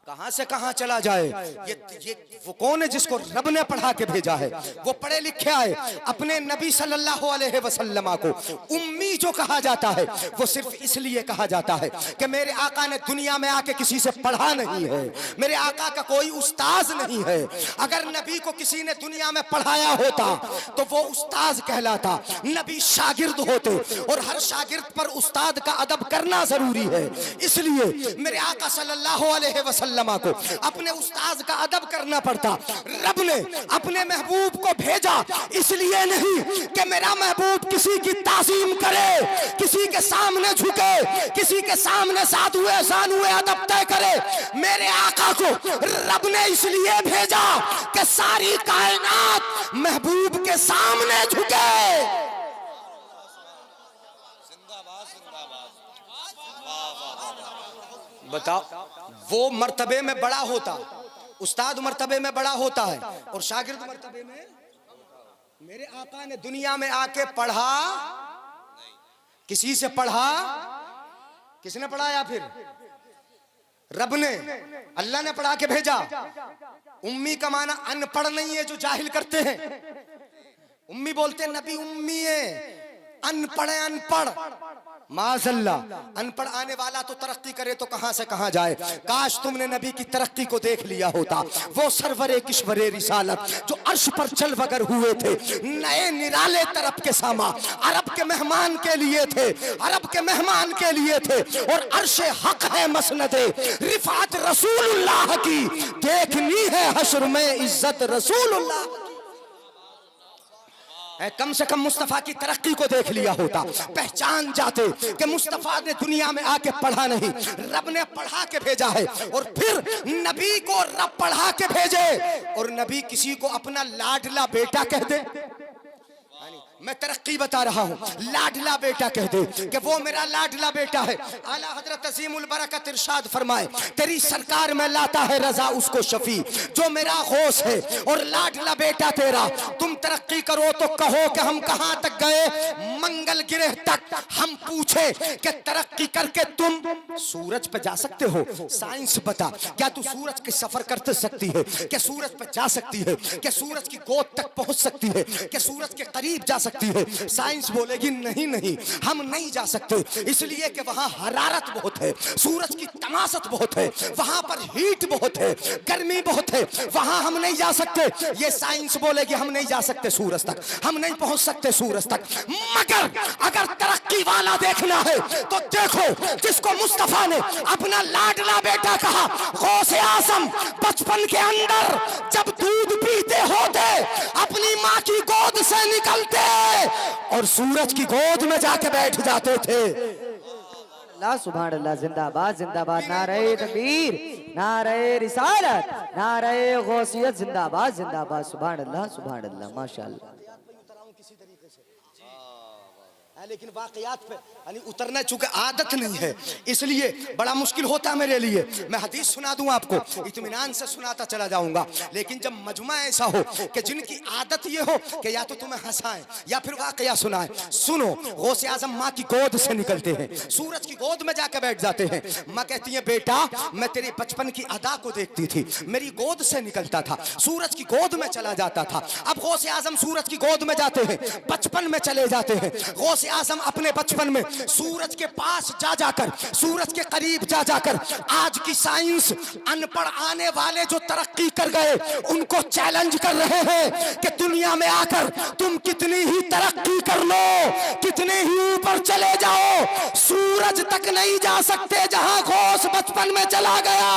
C: कहां से कहां चला जाए। ये वो कौन है जिसको रब ने पढ़ा के भेजा है। वो पढ़े लिखे आए। अपने नबी सल्लल्लाहु अलैहि वसल्लम को उम्मी जो कहा जाता है वो सिर्फ इसलिए कहा जाता है कि मेरे आका ने दुनिया में आके किसी से पढ़ा नहीं है, मेरे आका का कोई उस्ताद नहीं है। अगर नबी को किसी ने दुनिया में पढ़ाया होता तो वो उस्ताद कहलाता, नबी शागिर्द होते, और हर शागिर्द पर उस्ताद का अदब करना जरूरी है। इसलिए मेरे आका सल्लल्लाहु अलैहि वसल्लम को अपने उस्ताद का अदब करना पड़ता। रब ने अपने महबूब को भेजा इसलिए नहीं कि मेरा महबूब किसी की ताज़ीम करे, किसी के सामने झुके, किसी के सामने साथ हुए शान हुए अदब तय करे। मेरे आका को रब ने इसलिए भेजा कि सारी कायनात महबूब के सामने झुके। बताओ, वो मर्तबे में बड़ा होता, उस्ताद मर्तबे में बड़ा होता है और शागिर्द मर्तबे में। मेरे आका ने दुनिया में आके पढ़ा, किसी से पढ़ा, किसने पढ़ाया? फिर रब ने, अल्लाह ने पढ़ा के भेजा। उम्मी का माना अनपढ़ नहीं है जो जाहिल करते हैं। उम्मी बोलते नबी उम्मी है, अनपढ़ है अनपढ़। माज़ल्ला, अनपढ़ आने वाला तो तरक्की करे तो कहां से कहां जाए। काश तुमने नबी की तरक्की को देख लिया होता। वो सरवरे किश्वरे रिसालत जो अर्श पर चल वगर हुए थे, नए निराले तरफ के सामा अरब के मेहमान के लिए थे, अरब के मेहमान के लिए थे। और अर्श हक है मसनदे रिफात रसूलुल्लाह की, देखनी है हश्र में इज्जत रसूलुल्लाह। कम से कम मुस्तफा की तरक्की को देख लिया होता, पहचान जाते कि मुस्तफा ने दुनिया में आके पढ़ा नहीं, रब ने पढ़ा के भेजा है। और फिर नबी को रब पढ़ा के भेजे और नबी किसी को अपना लाडला बेटा कह दे। मैं तरक्की बता रहा हूँ, लाडला बेटा कह दे कि वो मेरा लाडला बेटा है। आला हजरत अजीमुल बरकत इरशाद फरमाए, तेरी सरकार में लाता है रजा उसको शफी जो मेरा गौस है और लाडला बेटा तेरा। तुम तरक्की करो तो कहो कि हम कहां तक गए, मंगल ग्रह तक। हम पूछे कि तरक्की करके तुम सूरज पे जा सकते हो, साइंस बता, क्या तू सूरज के सफर कर सकती है, क्या सूरज पे जा सकती है, क्या सूरज की गोद तक पहुंच सकती है, क्या सूरज के करीब जा सकती है। साइंस बोलेगी नहीं नहीं, हम नहीं जा सकते, इसलिए कि वहां हरारत बहुत है, सूरज की तमाशत बहुत है, वहां पर हीट बहुत है, गर्मी बहुत है, वहां हम नहीं जा सकते। ये साइंस बोलेगी हम नहीं जा सकते सूरज तक, हम नहीं पहुंच सकते सूरज तक। मगर अगर तरक्की वाला देखना है तो देखो, जिसको मुस्तफा ने अपना लाडला बेटा कहा, गौसे आजम बचपन के अंदर जब दूध पीते होते अपनी माँ की गोद से निकलते और सूरज की गोद में जाके बैठ जाते थे।
A: अल्लाह सुभान अल्लाह, जिंदाबाद जिंदाबाद, नारे तकबीर, नारे रिसालत, नारे गौसियत, जिंदाबाद जिंदाबाद, सुभान अल्लाह माशाअल्लाह।
C: लेकिन वाकयात पे यानी उतरना चूंकि आदत नहीं है, इसलिए बड़ा मुश्किल होता है मेरे लिए। मैं हदीस सुना दूं आपको, इत्मीनान से सुनाता चला जाऊंगा, लेकिन जब मजमा ऐसा हो कि जिनकी आदत ये हो कि या तो तुम्हें हंसाएं या फिर वाकया सुनाएं। सुनो, गौसे आजम माँ की गोद से निकलते हैं, सूरज की गोद में जाकर बैठ जाते हैं। माँ कहती है बेटा मैं तेरी बचपन की अदा को देखती थी, मेरी गोद से निकलता था, सूरज की गोद में चला जाता था। अब गौसे आजम सूरज की गोद में जाते हैं, बचपन में चले जाते हैं। गौसे आजम अपने बचपन में सूरज के पास जा जाकर, सूरज के करीब जा जाकर, आज की साइंस अनपढ़ आने वाले जो तरक्की कर गए उनको चैलेंज कर रहे हैं कि दुनिया में आकर तुम कितनी ही तरक्की कर लो, कितने ही ऊपर चले जाओ, सूरज तक नहीं जा सकते जहां गौस बचपन में चला गया।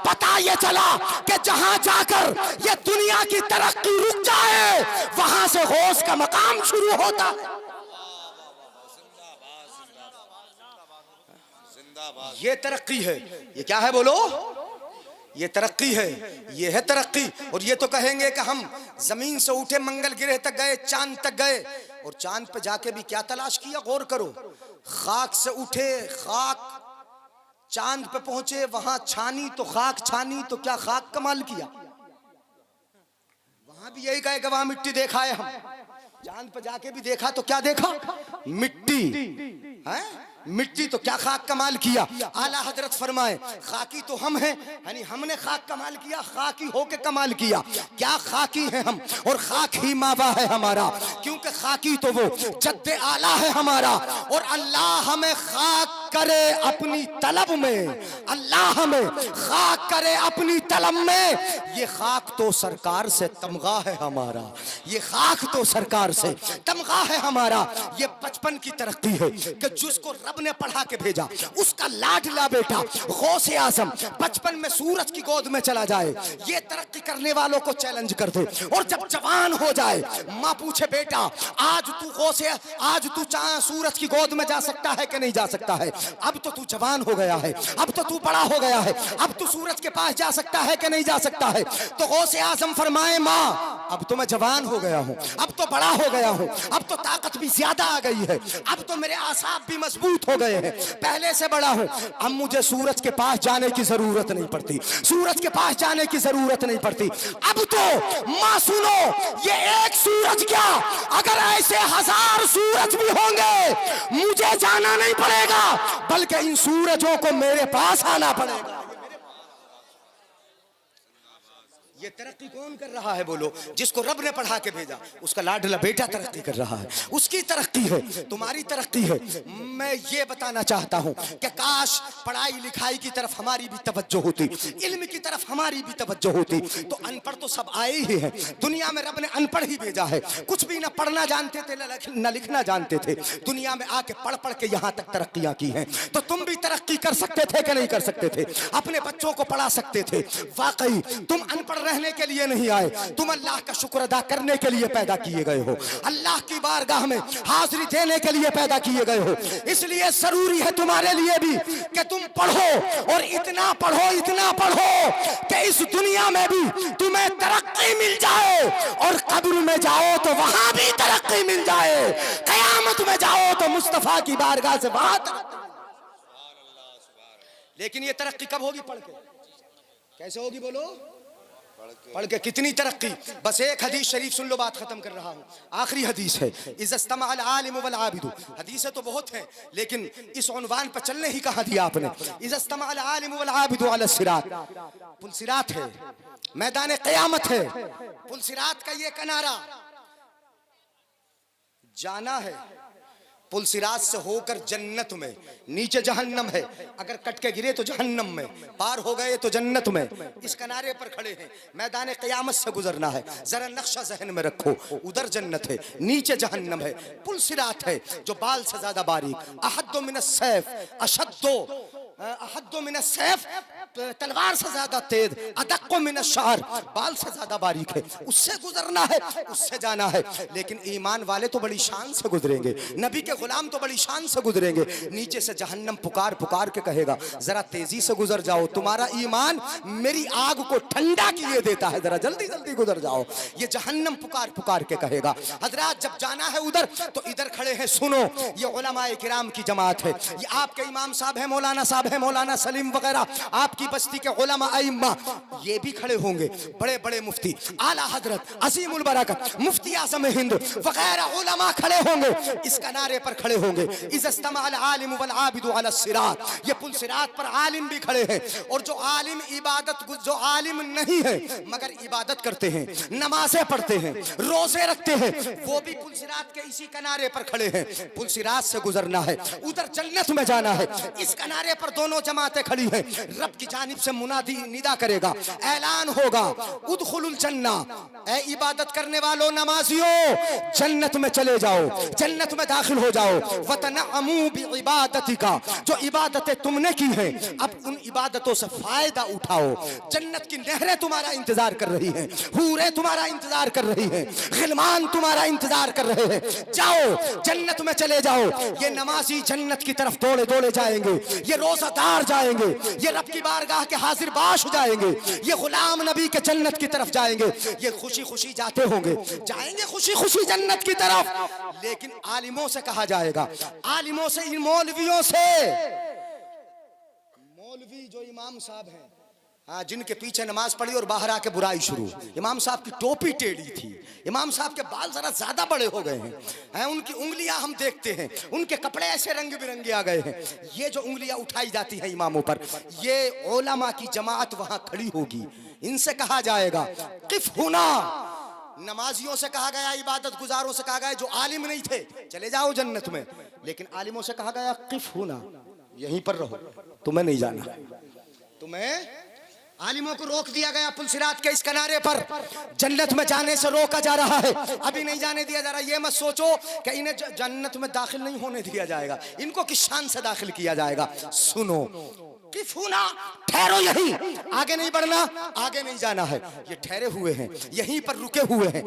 C: पता ये चला कि जहां जाकर ये दुनिया की तरक्की रुक जाए वहां से गौस का मकाम शुरू होता है। ये तरक्की है, ये क्या है बोलो, ये तरक्की है, ये है तरक्की। और ये तो कहेंगे कि हम जमीन से उठे मंगल ग्रह तक गए, चांद तक गए, और चांद पे जाके भी क्या तलाश किया, गौर करो। खाक से उठे, खाक चांद पे पहुंचे, वहां छानी तो खाक छानी तो क्या खाक कमाल किया, वहां भी यही कहे कि वहां मिट्टी देखा है। हम चांद पे जाके भी देखा तो क्या देखा, मिट्टी है, मिट्टी तो क्या खाक कमाल किया। आला हजरत फरमाए खाकी तो हम हैं, यानी हमने खाक कमाल किया, खाकी होके कमाल किया। क्या खाकी है हम, और खाक ही मावा है हमारा, क्योंकि खाकी तो वो जद्दे आला है हमारा। और अल्लाह हमें खाक करे अपनी तलब में, अल्लाह हमें खाक करे अपनी तलब में। ये खाक तो सरकार से तमगा है हमारा, ये खाक तो सरकार से तमगा है हमारा। ये बचपन की तरक्की है कि जिसको रब ने पढ़ा के भेजा, उसका लाडला बेटा गौसे आजम बचपन में सूरज की गोद में चला जाए, ये तरक्की करने वालों को चैलेंज कर दे। और जब जवान हो जाए, माँ पूछे बेटा आज तू गौसे, आज तू सूरज की गोद में जा सकता है कि नहीं जा सकता है, अब तो तू जवान हो गया है, अब तो तू बड़ा हो गया है, अब तू सूरज के पास जा सकता है कि नहीं जा सकता है। तो गौसे आजम फरमाए माँ अब तो मैं जवान हो गया हूँ, अब तो बड़ा हो गया हूँ, अब तो ताकत भी ज्यादा आ गई है, अब तो मेरे आसाब भी मजबूत हो गए हैं, पहले से बड़ा हूँ, अब मुझे सूरज के पास जाने की जरूरत नहीं पड़ती, सूरज के पास जाने की जरूरत नहीं पड़ती। अब तो माँ सुनो, ये एक सूरज क्या, अगर ऐसे 1000 सूरज भी होंगे मुझे जाना नहीं पड़ेगा, बल्कि इन सूरजों को मेरे पास आना पड़ेगा। ये तरक्की कौन कर रहा है बोलो? जिसको रब ने पढ़ा के भेजा, उसका लाडला बेटा तरक्की कर रहा है, उसकी तरक्की है, तुम्हारी तरक्की है। मैं ये बताना चाहता हूँ कि काश पढ़ाई लिखाई की तरफ हमारी भी तवज्जो होती, इल्म की तरफ हमारी भी तवज्जो होती। तो अनपढ़ तो सब आए ही हैं, दुनिया में रब ने अनपढ़ ही भेजा है। कुछ भी ना पढ़ना जानते थे न लिखना जानते थे, दुनिया में आके पढ़ पढ़ के यहाँ तक तरक्कियां की हैं। तो तुम भी तरक्की कर सकते थे कि नहीं कर सकते थे? अपने बच्चों को पढ़ा सकते थे। वाकई तुम अनपढ़ रहने के लिए नहीं आए, तुम अल्लाह का शुक्र अदा करने के लिए पैदा किए गए हो, अल्लाह की बारगाह में हाजिरी देने के लिए पैदा किए गए हो। इसलिए जरूरी है तुम्हारे लिए भी कि तुम पढ़ो, और इतना पढ़ो कि इस दुनिया में भी तुम्हें तरक्की मिल जाए, और कब्र में जाओ तो वहां भी तरक्की मिल जाए, कयामत में जाओ तो मुस्तफा की बारगाह से वहां तरक्की। लेकिन ये तरक्की कब होगी? पढ़ के। कैसे होगी बोलो? पढ़ के। कितनी तरक्की? बस एक हदीस शरीफ सुन लो, बात खत्म कर रहा हूं। आखिरी हदीस है, इज़्तमअल आलिम वल आबिदु। हदीसें तो बहुत हैं, लेकिन इस उन्वान पर चलने ही कहा दिया आपने। इज़्तमअल आलिम वल आबिदु अला सिरात। पुल सिरात है, मैदान क़यामत है। पुल सिरात का ये किनारा जाना है, पुल सिरात से होकर जन्नत में, नीचे जहन्नम है, अगर कट के गिरे तो जहन्नम में, पार हो गए तो जन्नत में। इस किनारे पर खड़े हैं, मैदान क़यामत से गुजरना है। जरा नक्शा जहन में रखो, उधर जन्नत है, नीचे जहन्नम है, पुल सिरात है जो बाल से ज्यादा बारीक, अहद्दु मिनस सैफ, अहद्दु मिनस सैफ, तलवार से ज्यादा तेज, अदक्कु मिनश शार, बाल से ज्यादा बारीक है। उससे गुजरना है, उससे जाना है। लेकिन ईमान वाले तो बड़ी शान से गुजरेंगे, नबी के गुलाम तो बड़ी शान से गुजरेंगे। नीचे से जहन्नम पुकार पुकार के कहेगा, जरा तेजी से गुजर जाओ, तुम्हारा ईमान मेरी आग को ठंडा किए देता है, जरा जल्दी जल्दी गुजर जाओ। ये जहन्नम पुकार पुकार के कहेगा। हजरात, जब जाना है उधर तो इधर खड़े हैं, सुनो, ये उलमाए किराम की जमात है, ये आपके इमाम साहब है, मौलाना साहब है, मौलाना सलीम वगैरह, आपकी बस्ती के उलमा अइम्मा, ये भी खड़े होंगे, बड़े बड़े मुफ्ती, आला हजरत, अजीमुल बरकत, मुफ्ती आज़म हिंद वगैरह उलमा खड़े होंगे, इस किनारे पर खड़े होंगे। इज़्तमअल आलिम वल आबिदु अला सिरात, ये पुल सिरात पर आलिम भी खड़े हैं, और जो आलिम जो आलिम नहीं है मगर इबादत करते हैं, नमाजें पढ़ते हैं, रोजे रखते हैं, वो भी पुल सिरात के इसी किनारे पर खड़े हैं। पुल सिरात से गुजरना है, उधर जन्नत में जाना है। इस किनारे पर दोनों जमातें खड़ी हैं, रब की जानिब से मुनादी निदा करेगा, ऐलान होगा, उदखुलुल जन्ना, ए इबादत करने वालों, नमाजियों, जन्नत में चले जाओ, जन्नत में दाखिल हो जाओ। वतनअमू बिइबादतिका, जो इबादतें तुमने की हैं अब उन इबादतों से फायदा उठाओ। जन्नत की नहरें तुम्हारा इंतजार कर रही हैं, हूरें तुम्हारा इंतजार कर रही हैं, गिलमान तुम्हारा इंतजार कर रहे हैं। जाओ, जन्नत में चले जाओ। ये नमाजी जन्नत की तरफ दौड़े दौड़े जाएंगे, ये रोजादार जाएंगे, ये रब की बारगाह के हाजिर बाश जाएंगे, ये गुलाम नबी के जन्नत की तरफ जाएंगे, ये खुशी खुशी जाते होंगे, जाएंगे खुशी खुशी जन्नत की तरफ। लेकिन आलिमों से कहा जाएगा, आलिमों से, इन मौलवियों से, मौलवी जो इमाम साहब हैं, हाँ, जिनके पीछे नमाज पढ़ी और बाहर आके बुराई शुरू। इमाम साहब की टोपी टेढ़ी थी, इमाम साहब के बाल जरा ज्यादा बड़े हो गए हैं, उनकी उंगलियां हम देखते हैं, उनके कपड़े ऐसे रंग बिरंगे आ गए हैं। ये जो उंगलियां उठाई जाती हैं इमामों पर, ये उलमा की जमात वहां खड़ी होगी, इनसे कहा जाएगा किफ हुना। नमाजियों से कहा गया, इबादत गुजारों से कहा गया, जो आलिम नहीं थे चले जाओ जन्नत में, लेकिन आलिमों से कहा गया किफ हुना, यहीं पर रहो, तुम्हें नहीं जाना। तुम्हें आलिमों को रोक दिया गया पुल सिरात के इस किनारे पर, जन्नत में जाने से रोका जा रहा है, अभी नहीं जाने दिया जा रहा। ये मत सोचो कि इन्हें जन्नत में दाखिल नहीं होने दिया जाएगा, इनको किस शान से दाखिल किया जाएगा। सुनो, किफुना, ठहरो यहीं, आगे नहीं बढ़ना, आगे नहीं जाना है। ये ठहरे हुए हैं, यहीं पर रुके हुए हैं।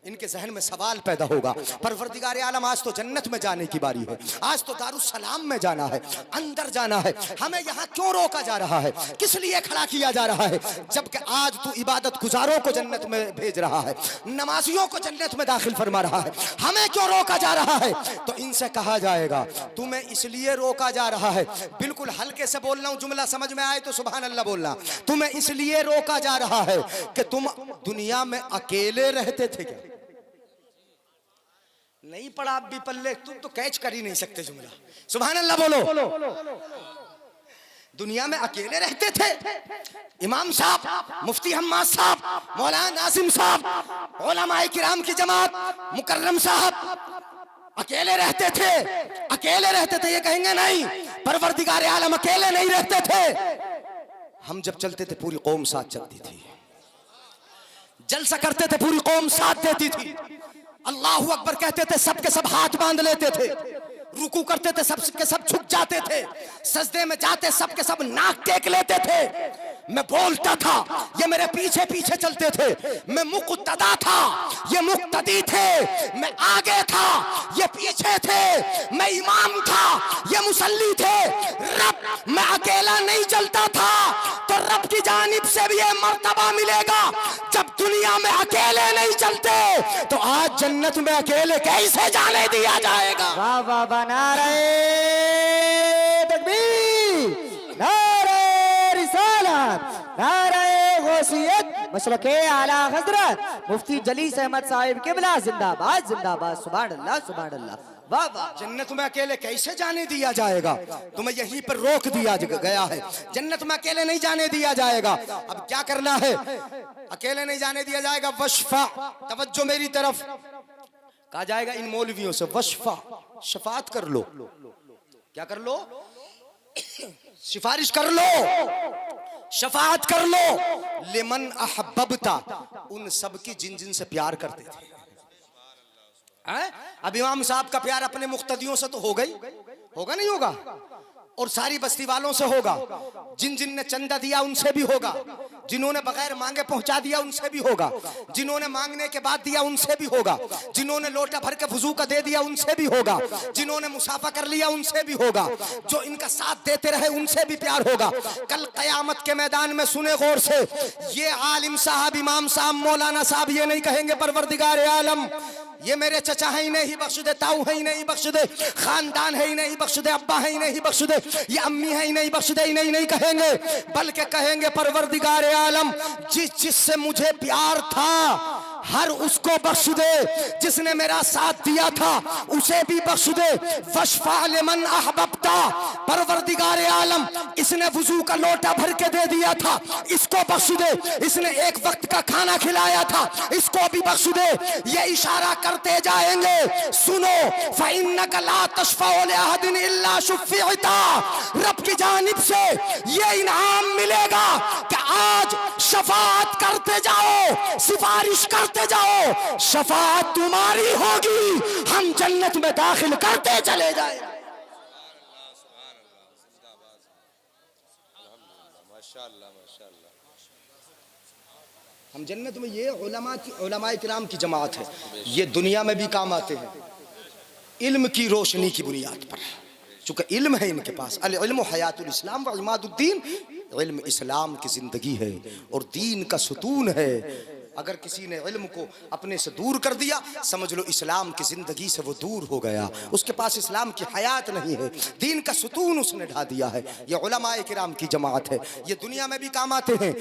C: इनके जहन में सवाल पैदा होगा, परवरदिगार आलम, आज तो जन्नत में जाने की बारी है, आज तो दारुस्सलाम में जाना है, अंदर जाना है, हमें यहाँ क्यों रोका जा रहा है, किस लिए खड़ा किया जा रहा है, जबकि आज तू इबादत गुजारों को जन्नत में भेज रहा है, नमाजियों को जन्नत में दाखिल फरमा रहा है, हमें क्यों रोका जा रहा है। तो इनसे कहा जाएगा, तुम्हें इसलिए रोका जा रहा है, बिल्कुल हल्के से बोलना, जुमला समझ में आए तो सुभान अल्लाह बोलना, तुम्हें इसलिए रोका जा रहा है कि तुम दुनिया में अकेले रहते थे क्या? नहीं पढ़ा आप भी पल्ले, तुम तो कैच कर ही नहीं सकते जुमला, सुभान अल्लाह बोलो। दुनिया में अकेले रहते थे। इमाम साहब, मुफ्ती हम्माद साहब, मौलाना नासिम साहब, उलमाए किराम की जमात, मुकर्रम साहब अकेले रहते थे। अकेले रहते थे, ये कहेंगे नहीं, परवरदिगार आलम अकेले नहीं रहते थे। हम जब चलते थे पूरी कौम साथ चलती थी, जलसा करते थे पूरी कौम साथ देती थी, अल्लाहू अकबर कहते थे सबके सब हाथ बांध लेते थे, रुकू करते थे सबके सब झुक जाते थे, सजदे में जाते सबके सब नाक टेक लेते थे। मैं बोलता था, ये मेरे पीछे पीछे चलते थे। मैं मुक्तदा था, ये मुक्तदी थे। मैं आगे था, ये पीछे थे। मैं इमाम था, ये मुसल्ली थे। रब मैं अकेला नहीं चलता था, तो रब की जानिब से भी ये मर्तबा मिलेगा। जब दुनिया में अकेले नहीं चलते, तो आज जन्नत में अकेले कैसे जाने दिया जाएगा।
A: वाह वाह वाह, नारे तकबीर, नारे रिसालत, नारे गौसियत, मसलके आला हजरत मुफ्ती जलीस अहमद साहिब किबला जिंदाबाद जिंदाबाद। सुभान अल्लाह सुभान अल्लाह, वाह वाह।
C: जन्नत में अकेले कैसे जाने दिया जाएगा, तुम्हें यहीं पर रोक दिया गया है। जन्नत में अकेले नहीं जाने दिया जाएगा। अब क्या करना है, अकेले नहीं जाने दिया जाएगा। वशफा, तवज्जो मेरी तरफ, कहा जाएगा इन मौलवियों से, वशफा, शफात कर लो। क्या कर लो, सिफारिश कर लो, शफात कर लो। लिमन अहब्बता, उन सब की जिन जिन से प्यार करते थे। अब इमाम साहब का प्यार अपने मुक्तदियों से तो हो गई, होगा नहीं होगा, और सारी बस्ती वालों से होगा। जिन जिन ने चंदा दिया उनसे भी होगा, जिन्होंने बगैर मांगे पहुंचा दिया उनसे भी होगा, जिन्होंने मांगने के बाद दिया उनसे भी होगा, जिन्होंने लोटा भर के वुजू का दे दिया उनसे भी होगा, जिन्होंने मुसाफा कर लिया उनसे भी होगा, जो इनका साथ देते रहे उनसे भी प्यार होगा। कल कयामत के मैदान में सुने गौर से, ये आलिम साहब, इमाम साहब, मौलाना साहब ये नहीं कहेंगे परवरदिगार आलम ये मेरे चचा है ही नहीं बख्श दे, ताऊ है ही नहीं बख्श दे, खानदान है ही नहीं बख्श दे, अब्बा है ही नहीं बख्श दे, ये अम्मी है ही नहीं बख्श दे, ही नहीं कहेंगे, बल्कि कहेंगे परवरदिगार आलम जिससे मुझे प्यार था हर उसको बख्श दे, जिसने मेरा साथ दिया था उसे भी बख्श दे। वशफा लिमन अहबब्ता, परवरदिगार आलम इसने वुजू का लोटा भर के दे दिया था, इसको बख्श दे। इसने एक वक्त का खाना खिलाया था, इसको भी बख्श दे। ये इशारा करते जाएंगे, सुनो फ़इन्नका ला तशफ़अ लिअहदिन इल्ला शुफ़िअता, रब की जानिब से ये इनाम मिलेगा कि आज शफाअत करते जाओ, सिफारिश करते जाओ, शफाअत तुम्हारी होगी, हम जन्नत में दाखिल करते चले जाए। हम जन्नत में, ये उलमाए किराम की जमात है, ये दुनिया में भी काम आते हैं इल्म की रोशनी की बुनियाद पर। चूंकि इल्म है इनके पास, अल इल्मु हयातुल इस्लाम व इमादुद्दीन, इल्म इस्लाम की जिंदगी है और दीन का सुतून है। अगर किसी ने इल्म को अपने से दूर कर दिया, समझ लो इस्लाम की जिंदगी से वो दूर हो गया, उसके पास इस्लाम की हयात नहीं है, दीन का सुतून उसने ढा दिया है। ये उलमाए किराम की जमात है, ये दुनिया में भी काम आते हैं,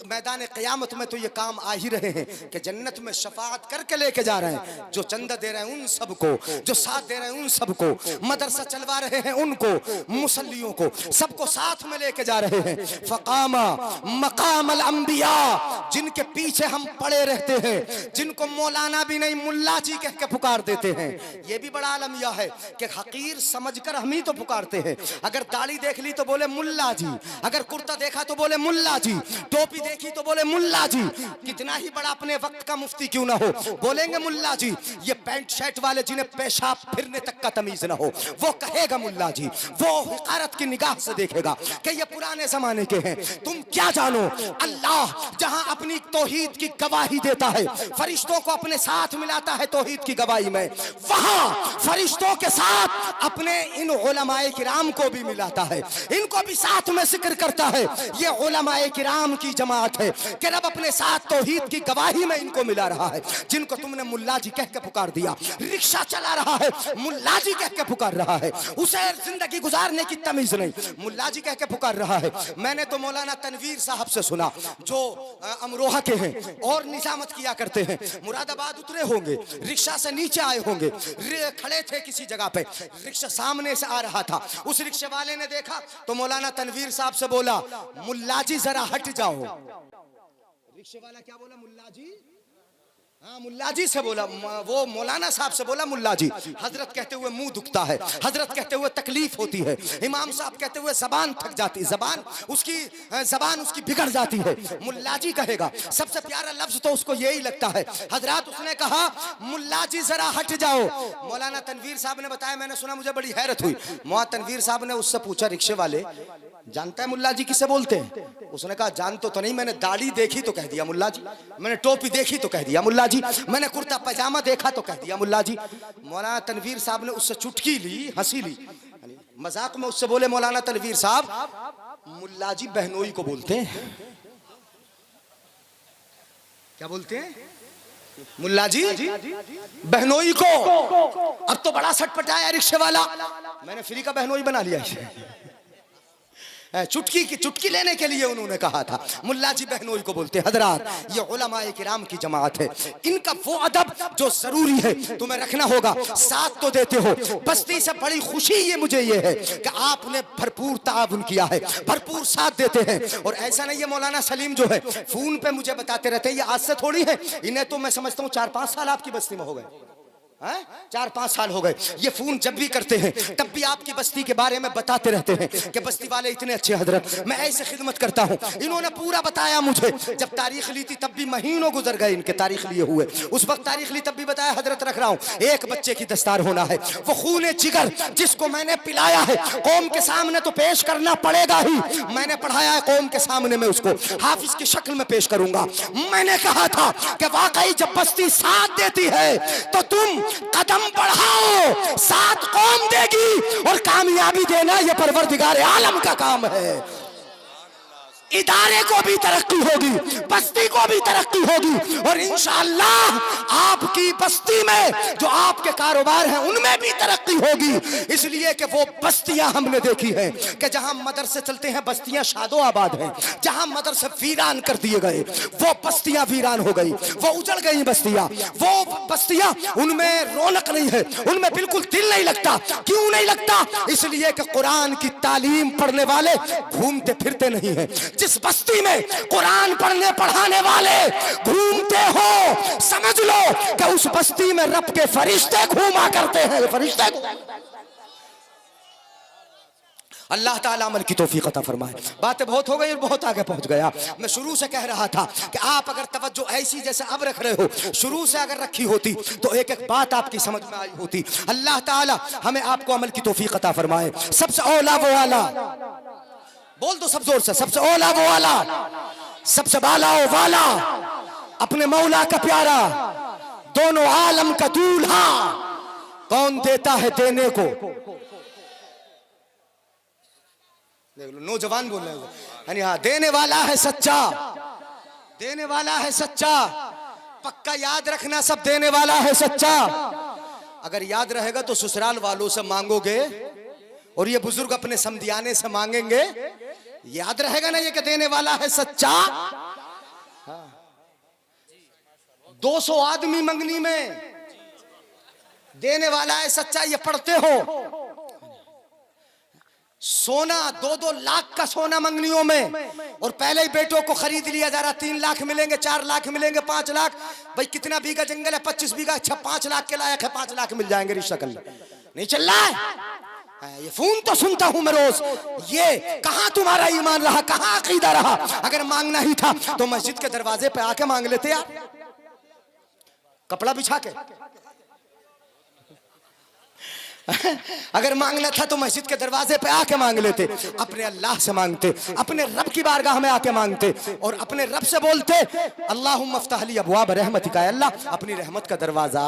C: मैदान क़यामत में तो ये काम आ ही रहे हैं कि जन्नत में शफाअत करके लेके जा रहे हैं। जो चंदा दे रहे हैं उन सबको, जो साथ दे रहे हैं उन सबको, मदरसा चलवा रहे हैं उनको, मुसल्लियों को, सबको साथ में लेके जा रहे हैं। फ़क़ामा मक़ामल अंबिया, जिनके पीछे हम पड़े रहते हैं, जिनको मौलाना भी नहीं मुल्ला जी कह के पुकार देते हैं। ये भी बड़ा आलमिया है कि हकीर समझकर हम ही तो पुकारते हैं। अगर दाढ़ी देख ली तो बोले मुल्ला जी, अगर कुर्ता देखा तो बोले मुल्ला जी, टोपी देखी तो बोले मुल्ला जी, कितना ही बड़ा अपने वक्त का मुफ्ती क्यों ना हो, बोलेंगे मुल्ला जी। ये पैंट शर्ट वाले जिन्हें पेशाब फिरने तक का तमीज ना हो, वो कहेगा मुल्ला जी, वो हिकारत की निगाह से देखेगा कि ये पुराने जमाने के हैं। तुम क्या जानो, अल्लाह जहां अपनी तौहीद की गवाही देता है, फरिश्तों को अपने साथ मिलाता है तौहीद की गवाही में, वहां फरिश्तों के साथ अपने इन उलमाए किराम को भी मिलाता है, इनको भी साथ में जिक्र करता है। ये उलमाए किराम की जमात है कि रब अपने साथ तौहीद की गवाही में इनको मिला रहा है। जिनको तुमने मुल्ला जी कह के पुकार दिया, रिक्शा चला रहा है मुल्ला जी कह के पुकार रहा है, उसे जिंदगी गुजारने की तमीज नहीं, मुल्ला जी कह के पुकार रहा है। मैंने तो मौलाना तनवीर साहब से सुना जो अमरोहा के हैं, और और निजामत किया करते हैं। मुरादाबाद उतरे होंगे, रिक्शा से नीचे आए होंगे, खड़े थे किसी जगह पे, रिक्शा सामने से आ रहा था। उस रिक्शे वाले ने देखा तो मौलाना तनवीर साहब से बोला, मुल्ला जी जरा हट जाओ। रिक्शे वाला क्या बोला? मुल्ला जी। हाँ, मुल्ला जी से बोला। वो मौलाना साहब से बोला मुल्ला जी। हजरत कहते हुए मुंह दुखता है, हजरत कहते हुए तकलीफ होती है, इमाम साहब कहते हुए जबान थक जाती, जबान उसकी बिगड़ जाती है। मुल्ला जी कहेगा, सबसे प्यारा लफ्ज तो उसको यही लगता है। हजरत उसने कहा मुल्ला जी जरा हट जाओ। मौलाना तनवीर साहब ने बताया, मैंने सुना, मुझे बड़ी हैरत हुई। मौलाना तनवीर साहब ने उससे पूछा, रिक्शे वाले जानता है मुल्ला जी किसे बोलते हैं? उसने कहा जान तो नहीं, मैंने दाढ़ी देखी तो कह दिया मुल्ला जी, मैंने टोपी देखी तो कह दिया मुल्ला जी, मैंने कुर्ता पजामा देखा तो कह दिया मुल्ला जी। मौलाना तनवीर साहब ने उससे चुटकी ली, हंसी ली, मजाक में उससे बोले, मौलाना तनवीर साहब मुल्ला जी बहनोई को बोलते हैं। क्या बोलते हैं? मुल्ला जी बहनोई को। अब तो बड़ा सटपटाया रिक्शे वाला, मैंने फ्री का बहनोई बना लिया। चुटकी लेने के लिए उन्होंने कहा था मुल्ला जी बहनोई को बोलते। हजरात, ये उलमाए किराम की जमात है, इनका वो अदब जो जरूरी है तुम्हें रखना होगा। साथ तो देते हो, बस्ती से बड़ी खुशी ये मुझे ये है कि आपने भरपूर ताउन किया है, भरपूर साथ देते हैं। और ऐसा नहीं है, मौलाना सलीम जो है फोन पे मुझे बताते रहते हैं, ये आज से थोड़ी है, इन्हें तो मैं समझता हूँ 4-5 साल आपकी बस्ती में हो गए, 4-5 साल हो गए। ये फोन जब भी करते हैं तब भी आपकी बस्ती के बारे में बताते रहते हैं कि बस्ती वाले इतने अच्छे। हजरत, मैं ऐसे खिदमत करता हूँ। इन्होंने पूरा बताया मुझे, जब तारीख ली थी तब भी महीनों गुजर गए इनके तारीख लिए हुए, उस वक्त तारीख ली तब भी बताया, हजरत रख रहा हूँ, एक बच्चे की दस्तार होना है, वो खूने जिगर जिसको मैंने पिलाया है, कौम के सामने तो पेश करना पड़ेगा ही। मैंने पढ़ाया है कौम के सामने, मैं उसको हाफिज की शक्ल में पेश करूंगा। मैंने कहा था कि वाकई जब बस्ती साथ देती है तो तुम कदम बढ़ाओ, साथ कौम देगी, और कामयाबी देना ये परवरदिगार आलम का काम है। इदारे को भी तरक्की होगी, बस्ती को भी तरक्की होगी, और इंशाअल्लाह आपकी बस्ती में जो आपके कारोबार हैं उनमें भी तरक्की होगी। इसलिए कि वो बस्तियां हमने देखी हैं कि जहां मदरसे चलते हैं बस्तियां शादो आबाद हैं, जहां मदरसे वीरान कर दिए गए वो बस्तियां वीरान हो गई, वो उजड़ गई बस्तियां, वो बस्तियां उनमें रौनक नहीं है, उनमें बिल्कुल दिल नहीं लगता। क्यों नहीं लगता? इसलिए कि कुरान की तालीम पढ़ने वाले घूमते फिरते नहीं है। जिस बस्ती में कुरान पढ़ने पढ़ाने वाले घूमते हो, समझ लो कि उस बस्ती में रब के फरिश्ते घूमा करते हैं। फरिश्ते अल्लाह ताला अमल की तौफीक अता फरमाए। बातें बहुत हो गई और बहुत आगे पहुंच गया। मैं शुरू से कह रहा था कि आप अगर तवज्जो ऐसी जैसे अब रख रहे हो, शुरू से अगर रखी होती तो एक एक बात आपकी समझ में आई होती। अल्लाह ताला हमें आपको अमल की तौफीक अता फरमाए। सबसे औला वो वाला, बोल दो सब जोर से, सबसे औला वो वाला, सबसे बाला वो वाला, अपने मौला का प्यारा, दोनों आलम का दूल्हा, कौन देता है देने को? देख लो, नौजवान बोल रहे हो, यानी हाँ, देने वाला है सच्चा, देने वाला है सच्चा। पक्का याद रखना, सब देने वाला है सच्चा। अगर याद रहेगा तो ससुराल वालों से मांगोगे और ये बुजुर्ग अपने समधियाने से मांगेंगे, याद रहेगा ना ये कि देने वाला है सच्चा। 200 आदमी मंगनी में देने वाला है सच्चा, ये पढ़ते हो। सोना 2-2 लाख का सोना मंगनियों में, और पहले ही बेटों को खरीद लिया जा रहा, 3 लाख मिलेंगे, 4 लाख मिलेंगे, 5 लाख। भाई कितना बीघा जंगल है? 25 बीघा। अच्छा, 5 लाख के लायक है, 5 लाख मिल जाएंगे। रिश्ता कर नहीं चल रहा है? ये फोन तो सुनता हूं मैं रोज। ये कहां तुम्हारा ईमान रहा, कहां अकीदा रहा? अगर मांगना ही था तो मस्जिद के दरवाजे पे आके मांग लेते यार, कपड़ा बिछा के। अगर मांगना था तो मस्जिद के दरवाजे पे आके मांग लेते। अपने अल्लाह से मांगते, अपने रब की बारगाह में आके मांगते, और अपने रब से बोलते अल्लाहुम्मा अफ्तह ली अबवाब रहमतिका, अल्लाह अपनी रहमत का दरवाजा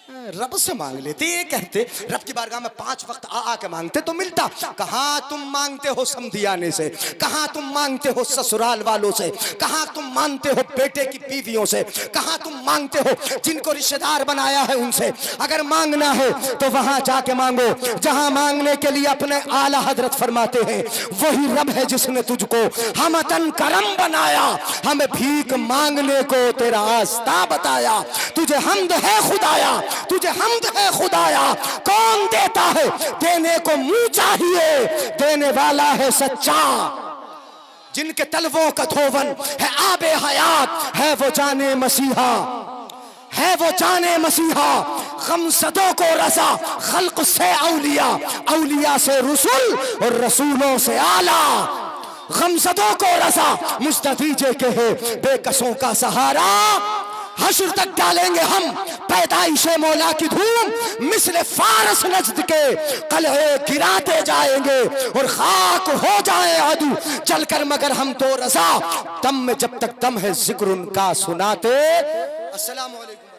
C: रब से मांग लेते, ये कहते रब की बारगाह में 5 वक्त आ के मांगते तो मिलता। कहाँ तुम मांगते हो समधियाने से, कहाँ तुम मांगते हो ससुराल वालों से, कहाँ तुम मांगते हो बेटे की बीवियों से, कहाँ तुम मांगते हो जिनको रिश्तेदार बनाया है उनसे। अगर मांगना है तो वहां जाके मांगो जहां मांगने के लिए अपने आला हजरत फरमाते हैं वही रब है जिसने तुझको हमतन करम बनाया, हमें भीख मांगने को तेरा आस्था बताया। तुझे हमद है खुदाया, तुझे हमद है खुदाया, कौन देता है देने को मुंह चाहिए, देने वाला है सच्चा। जिनके तलवों का धोवन है आबे हयात, है वो जाने मसीहा, है वो जाने मसीहा। गमसदों को रजा खल्क से औलिया, औलिया से रसूल और रसूलों से आला। गमसदों को रजा मुस्तफीजे के है बेकसों का सहारा। हश्र तक डालेंगे हम पैदाइशे मौला की धूम, मिसले फारस नजद के कलहे गिराते जाएंगे और खाक हो जाए अदू चलकर, मगर हम तो रजा दम में जब तक दम है जिक्र उनका सुनाते। अस्सलाम वालेकुम।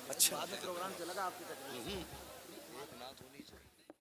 C: अच्छा